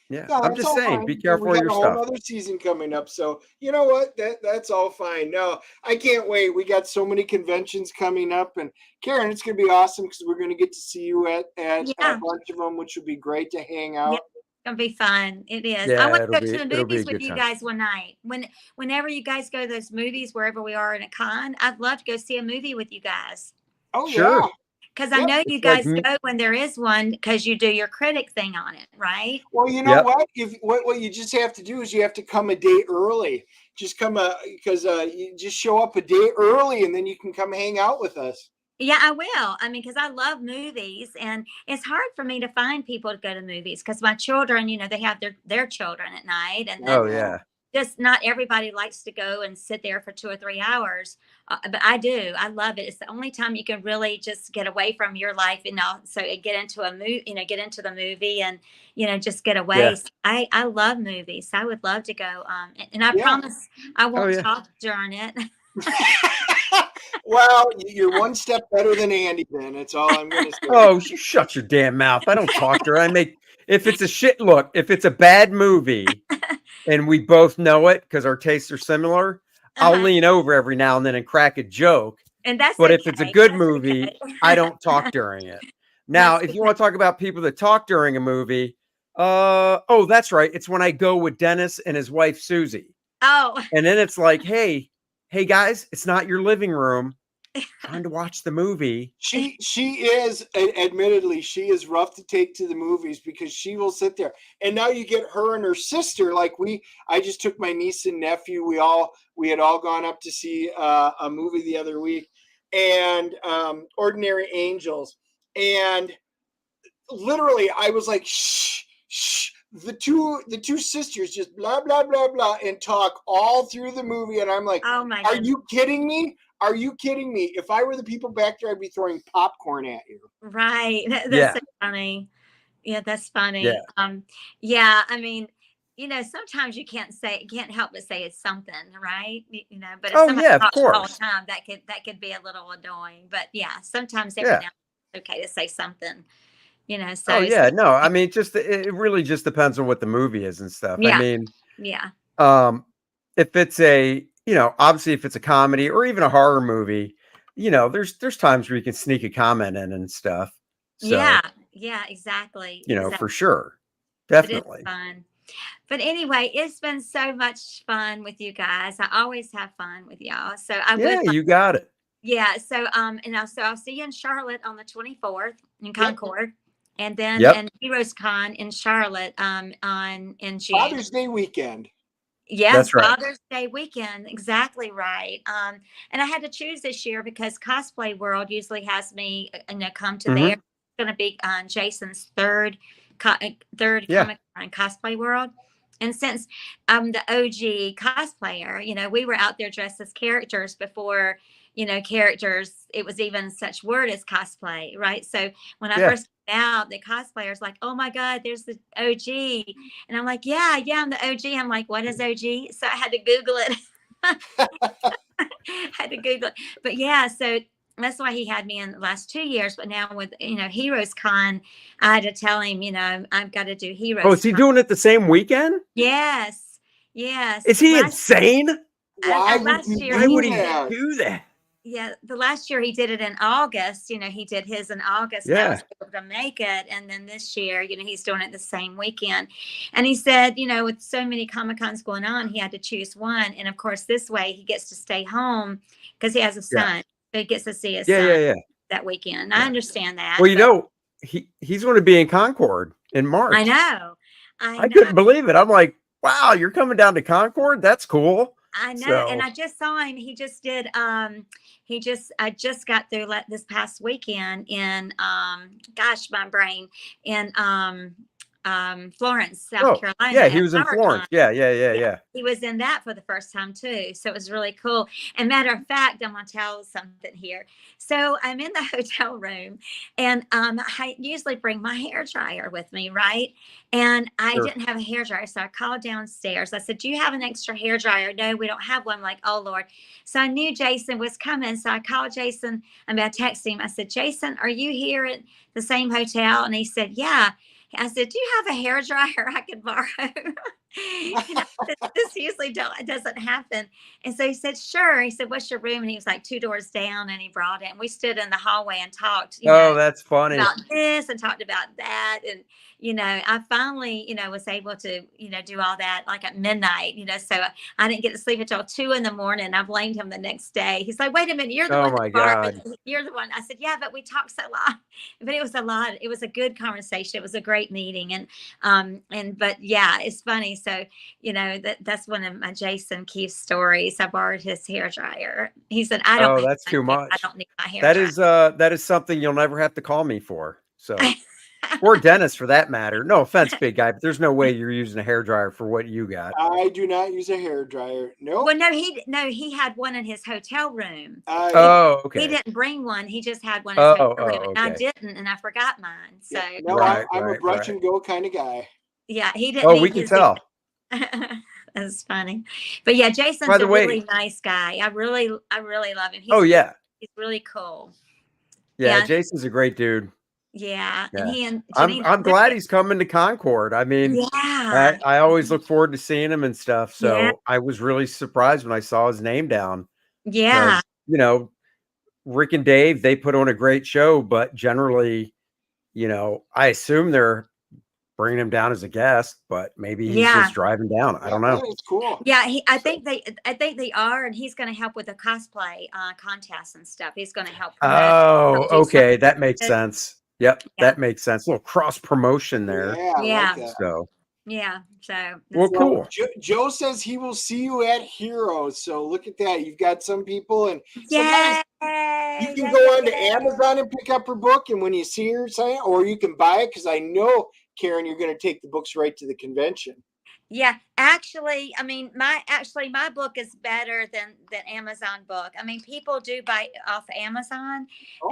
B: Yeah, no, I'm just saying, be careful of your stuff.
A: Another season coming up, so you know what? That's all fine. No, I can't wait. We got so many conventions coming up, and Karen, it's going to be awesome because we're going to get to see you at a bunch of them, which would be great to hang out.
C: Yeah, it's going to be fun. It is.
B: Yeah,
C: I want to go to the movies with you guys one night. Whenever you guys go to those movies, wherever we are in a con, I'd love to go see a movie with you guys.
A: Oh,
B: sure.
A: Yeah.
C: Because I know you guys go when there is one because you do your critic thing on it, right?
A: Well, you know what? What you just have to do is you have to come a day early. Just come because you just show up a day early and then you can come hang out with us.
C: Yeah, I will. I mean, because I love movies and it's hard for me to find people to go to movies because my children, you know, they have their children at night. And then, just not everybody likes to go and sit there for 2 or 3 hours. But I do. I love it. It's the only time you can really just get away from your life, you know, so get into a movie, you know, get into the movie and, you know, just get away. Yeah. So I love movies. I would love to go. And I promise I won't talk during it.
A: Well, you're one step better than Andy then. That's all I'm going to say.
B: Oh, you shut your damn mouth. I don't talk to her. If it's a bad movie and we both know it because our tastes are similar, I'll lean over every now and then and crack a joke. But if it's a good movie, I don't talk during it. Now, if you want to talk about people that talk during a movie, that's right. It's when I go with Dennis and his wife, Susie.
C: Oh.
B: And then it's like, hey guys, it's not your living room. Trying to watch the movie.
A: She is admittedly she is rough to take to the movies because she will sit there. And now you get her and her sister. Like I just took my niece and nephew. We had all gone up to see a movie the other week, and Ordinary Angels. And literally, I was like, shh. The two sisters just blah blah blah blah and talk all through the movie, and I'm like,
C: oh my God.
A: Are you kidding me? Are you kidding me? If I were the people back there, I'd be throwing popcorn at you.
C: Right. That's so funny. Yeah, that's funny. Yeah. I mean, you know, sometimes you can't help but say it's something, right? You know, but if somebody talks all the time, that could be a little annoying. But yeah, sometimes every now and then it's okay to say something. So
B: Oh yeah, no, I mean, it really just depends on what the movie is and stuff. I
C: yeah,
B: mean,
C: yeah,
B: um, if it's obviously if it's a comedy or even a horror movie, there's times where you can sneak a comment in and stuff. So,
C: yeah, exactly,
B: for
C: exactly.
B: sure.
C: But it's
B: Definitely.
C: fun. But anyway, it's been so much fun with you guys. I always have fun with y'all. So I would
B: Yeah, you got it.
C: yeah. So so I'll see you in Charlotte on the 24th in
A: Yep.
C: Concord. And then
B: Yep.
C: in Heroes Con in Charlotte in June.
A: Father's Day weekend.
C: Yes,
B: That's right.
C: Father's Day weekend. Exactly right. And I had to choose this year because Cosplay World usually has me, come to there.
B: Mhm.
C: It's going to be on Jason's third
B: Yeah.
C: Comic Con Cosplay World. And since I'm the OG cosplayer, we were out there dressed as characters before, characters, it was even such word as cosplay, right? So when I
B: Yeah.
C: first came out, the cosplayers like, oh my God, there's the OG. And I'm like, yeah, I'm the OG. I'm like, what is OG? So I had to Google it. Had to Google it. But yeah, so that's why he had me in the last 2 years. But now with, Heroes Con, I had to tell him, I've got to do Heroes
B: Oh, is he
C: Con.
B: doing it the same weekend?
C: Yes. Yes.
B: Is he insane?
A: Why would
C: last
A: you
C: year
B: Why
C: he
B: would
A: do
B: he
C: did it.
A: that?
B: do that?
C: Yeah, the last year he did it in August. He did his in August, and I
B: Yeah.
C: was able to make it. And then this year, he's doing it the same weekend. And he said, with so many Comic Cons going on, he had to choose one. And of course, this way he gets to stay home because he has a
B: Yeah.
C: son, so he gets to see his
B: Yeah,
C: son
B: yeah, yeah.
C: that weekend.
B: Yeah.
C: I understand that.
B: Well,
C: but
B: he's going to be in Concord in March.
C: I know,
B: I couldn't believe it. I'm like, wow, you're coming down to Concord? That's cool.
C: I know,
B: So,
C: and I just saw him. He just did. I just got through this past weekend in gosh, my brain in Florence, South Carolina.
B: yeah, he
C: At
B: was in Florence.
C: PowerCon.
B: Yeah.
C: Yeah, he was in that for the first time too. So it was really cool. And matter of fact, I'm gonna tell something here. So I'm in the hotel room, and I usually bring my hair dryer with me, right? And I
B: Sure.
C: didn't have a hair dryer, so I called downstairs. I said, "Do you have an extra hair dryer?" No, we don't have one. I'm like, oh Lord. So I knew Jason was coming, so I called Jason. I texted him. I said, "Jason, are you here at the same hotel?" And he said, "Yeah." I said, "Do you have a hair dryer I could borrow?" This usually doesn't happen. And so he said, "Sure." He said, "What's your room?" And he was like 2 doors down, and he brought it. And we stood in the hallway and talked,
B: Oh, that's funny.
C: about this and talked about that. And, I finally, was able to, do all that like at midnight, so I didn't get to sleep until 2 a.m. I blamed him the next day. He's like, "Wait a minute, you're the
B: Oh
C: one
B: my
C: that borrowed
B: God.
C: it. You're the one." I said, "Yeah, but we talked so long." But it was a lot. It was a good conversation. It was a great meeting. But yeah, it's funny. So, that's one of my Jason Keefe stories. I borrowed his hair dryer. He said, "I don't
B: Oh,
C: need
B: that's
C: my
B: too
C: hair. I
B: much.
C: don't need my hair
B: That
C: dryer."
B: is something you'll never have to call me for. So, or Dennis for that matter. No offense, big guy, but there's no way you're using a hairdryer for what you got.
A: I do not use a hair dryer. Nope.
C: Well, no, he had one in his hotel room.
B: Oh,
C: He
B: okay.
C: didn't bring one. He just had one in his hotel room, and I
B: Okay.
C: didn't, and I forgot mine. So
A: Yeah, no,
B: Right,
A: I'm a brush
B: right.
A: and go kind of guy.
C: yeah, he didn't
B: Oh,
C: need
B: we can
C: his
B: tell.
C: That's funny. But yeah,
B: By
C: Jason's
B: the
C: a
B: way,
C: really nice guy. I really love him.
B: oh yeah.
C: He's really cool.
B: Yeah,
C: Yeah,
B: Jason's a great dude.
C: yeah. And
B: Yeah.
C: he and
B: I'm
C: Janine.
B: glad he's coming to Concord. I mean,
C: Yeah.
B: I always look forward to seeing him and stuff.
C: Yeah.
B: So I was really surprised when I saw his name down
C: Yeah.
B: because, Rick and Dave, they put on a great show, but generally, I assume they're bringing him down as a guest, but maybe he's
C: Yeah.
B: just driving down. I don't know.
A: It's cool.
C: Yeah, I think they are, and he's going to help with the cosplay contests and stuff. He's going to help promote.
B: Oh,
C: do something
B: okay. That
C: with
B: makes
C: it.
B: sense. Yep.
C: Yeah.
B: That makes sense. A little cross promotion there.
A: Yeah, I
C: Yeah.
A: like that.
B: So,
C: Yeah. So
B: well,
C: that's
B: cool.
A: Joe says he will see you at Heroes. So look at that. You've got some people, and
C: Yay!
A: sometimes you can go on to Amazon and pick up her book, and when you see her sign, or you can buy it, because I know, Karen, you're going to take the books right to the convention.
C: Yeah, actually, I mean, my book is better than Amazon book. I mean, people do buy off Amazon,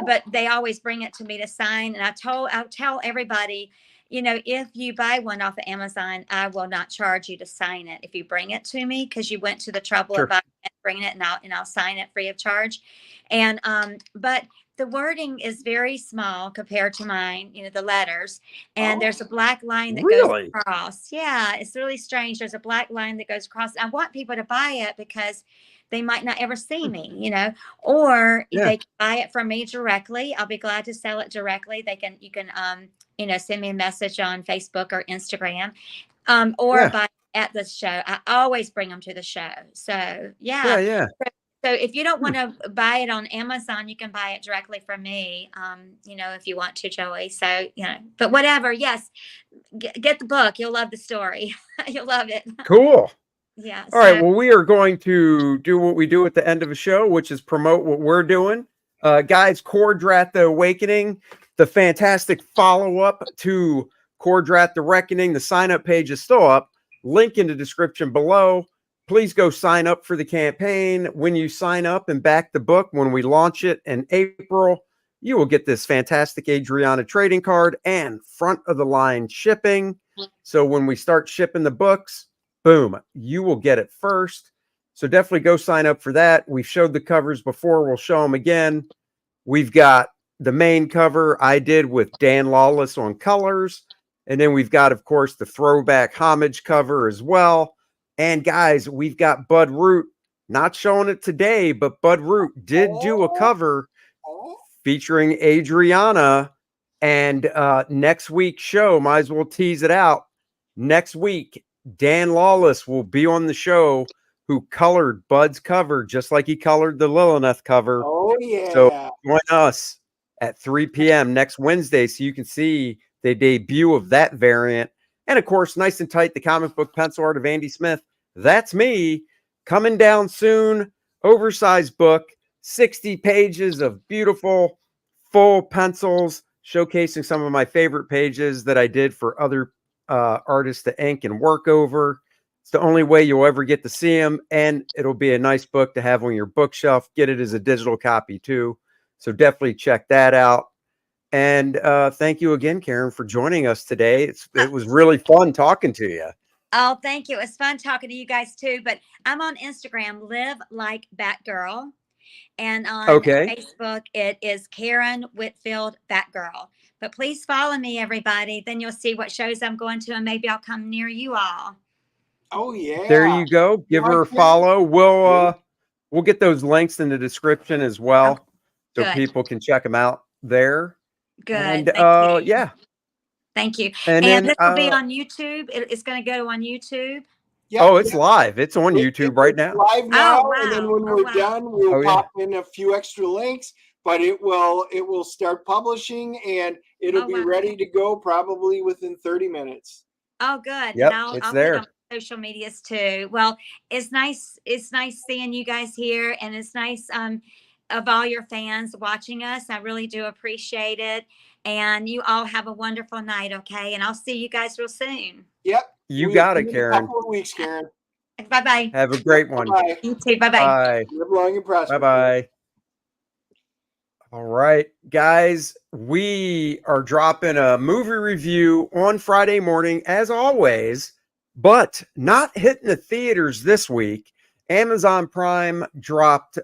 C: but they always bring it to me to sign. And I'll tell everybody, if you buy one off of Amazon, I will not charge you to sign it if you bring it to me, because you went to the trouble
B: Sure.
C: of bringing it, and I'll sign it free of charge. And but the wording is very small compared to mine, the letters. And there's a black line that goes
B: Really?
C: across. Yeah, it's really strange. There's a black line that goes across. I want people to buy it because they might not ever see me, or
B: Yeah.
C: they can buy it from me directly. I'll be glad to sell it directly. You can send me a message on Facebook or Instagram, or
B: Yeah.
C: buy at the show. I always bring them to the show. So
B: Yeah.
C: So if you don't want to buy it on Amazon, you can buy it directly from me, if you want to, Joey. So, but whatever. Yes. Get the book. You'll love the story. You'll love it.
B: Cool.
C: Yeah.
B: All right. Well, we are going to do what we do at the end of a show, which is promote what we're doing. Guys, Kor-Drath the Awakening, the fantastic follow-up to Kor-Drath the Reckoning. The sign-up page is still up. Link in the description below. Please go sign up for the campaign. When you sign up and back the book, when we launch it in April, you will get this fantastic Adriana trading card and front of the line shipping. So when we start shipping the books, boom, you will get it first. So definitely go sign up for that. We've showed the covers before. We'll show them again. We've got the main cover I did with Dan Lawless on colors. And then we've got, of course, the throwback homage cover as well. And guys, we've got Bud Root, not showing it today, but Bud Root did do a cover featuring Adriana. And next week's show, might as well tease it out. Next week, Dan Lawless will be on the show, who colored Bud's cover just like he colored the Lilith cover.
A: Oh, yeah.
B: So join us at 3 p.m. next Wednesday so you can see the debut of that variant. And of course, nice and tight, the comic book pencil art of Andy Smith. That's me, coming down soon. Oversized book, 60 pages of beautiful full pencils, showcasing some of my favorite pages that I did for other artists to ink and work over. It's the only way you'll ever get to see them, and it'll be a nice book to have on your bookshelf. Get it as a digital copy too. So definitely check that out. And thank you again, Karen, for joining us today. It was really fun talking to you.
C: Oh, thank you. It was fun talking to you guys too. But I'm on Instagram, Live Like Batgirl. And on Facebook, it is Karen Whitfield Batgirl. But please follow me, everybody. Then you'll see what shows I'm going to, and maybe I'll come near you all.
A: Oh, yeah.
B: There you go. Give her a follow. We'll get those links in the description as well, so people can check them out there.
C: Good.
B: And
C: Thank you.
B: yeah.
C: Thank you.
B: And then,
C: this will be on YouTube. It's going to go on YouTube.
A: Yep,
B: it's live. It's on YouTube right now.
A: Live now,
C: wow.
A: And then when we're done, we'll pop in a few extra links. But it will start publishing, and it'll be ready to go probably within 30 minutes.
C: Oh, good.
B: Yep,
C: and
B: it's
C: I'll
B: there.
C: Put it on social medias too. Well, it's nice. It's nice seeing you guys here, and it's nice of all your fans watching us. I really do appreciate it. And you all have a wonderful night, okay? And I'll see you guys real soon.
A: Yep.
B: You got it, Karen.
A: A couple of weeks, Karen.
C: Bye-bye.
B: Have a great one.
A: Bye.
C: You too. Bye-bye.
B: Bye.
A: Live long and prosper.
B: Bye-bye. All right, guys, we are dropping a movie review on Friday morning, as always, but not hitting the theaters this week. Amazon Prime dropped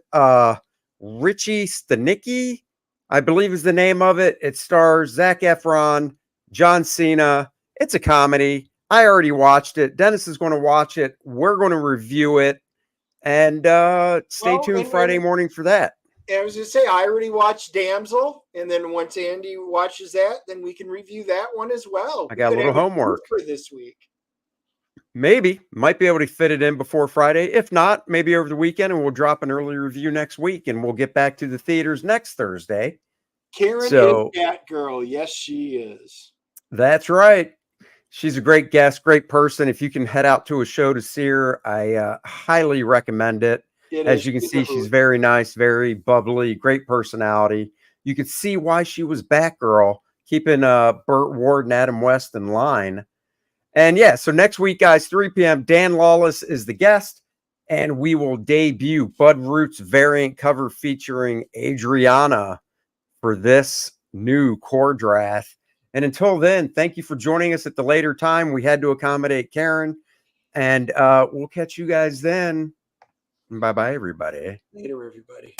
B: Richie Stanicki, I believe is the name of it. It stars Zac Efron, John Cena. It's a comedy. I already watched it. Dennis is going to watch it. We're going to review it. And stay tuned Friday morning for that.
A: I was going to say, I already watched Damsel. And then once Andy watches that, then we can review that one as well.
B: I got a little homework
A: for this week.
B: Maybe. Might be able to fit it in before Friday. If not, maybe over the weekend, and we'll drop an early review next week, and we'll get back to the theaters next Thursday.
A: Karen is Batgirl. Yes, she is.
B: That's right. She's a great guest, great person. If you can head out to a show to see her, I highly recommend it. As you can see, she's very nice, very bubbly, great personality. You can see why she was Batgirl, keeping Burt Ward and Adam West in line. And yeah, so next week, guys, 3 p.m., Dan Lawless is the guest, and we will debut Bud Root's variant cover featuring Adriana for this new Kor-Drath. And until then, thank you for joining us at the later time. We had to accommodate Karen, and we'll catch you guys then. Bye-bye, everybody.
A: Later, everybody.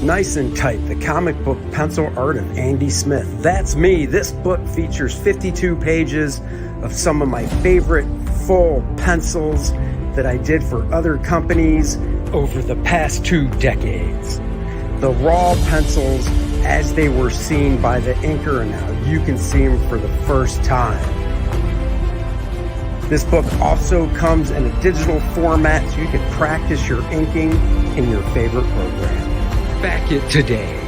B: Nice and Tight, the comic book pencil art of Andy Smith. That's me. This book features 52 pages of some of my favorite full pencils that I did for other companies over the past 2 decades. The raw pencils as they were seen by the inker, and now you can see them for the first time. This book also comes in a digital format so you can practice your inking in your favorite program. Back it today.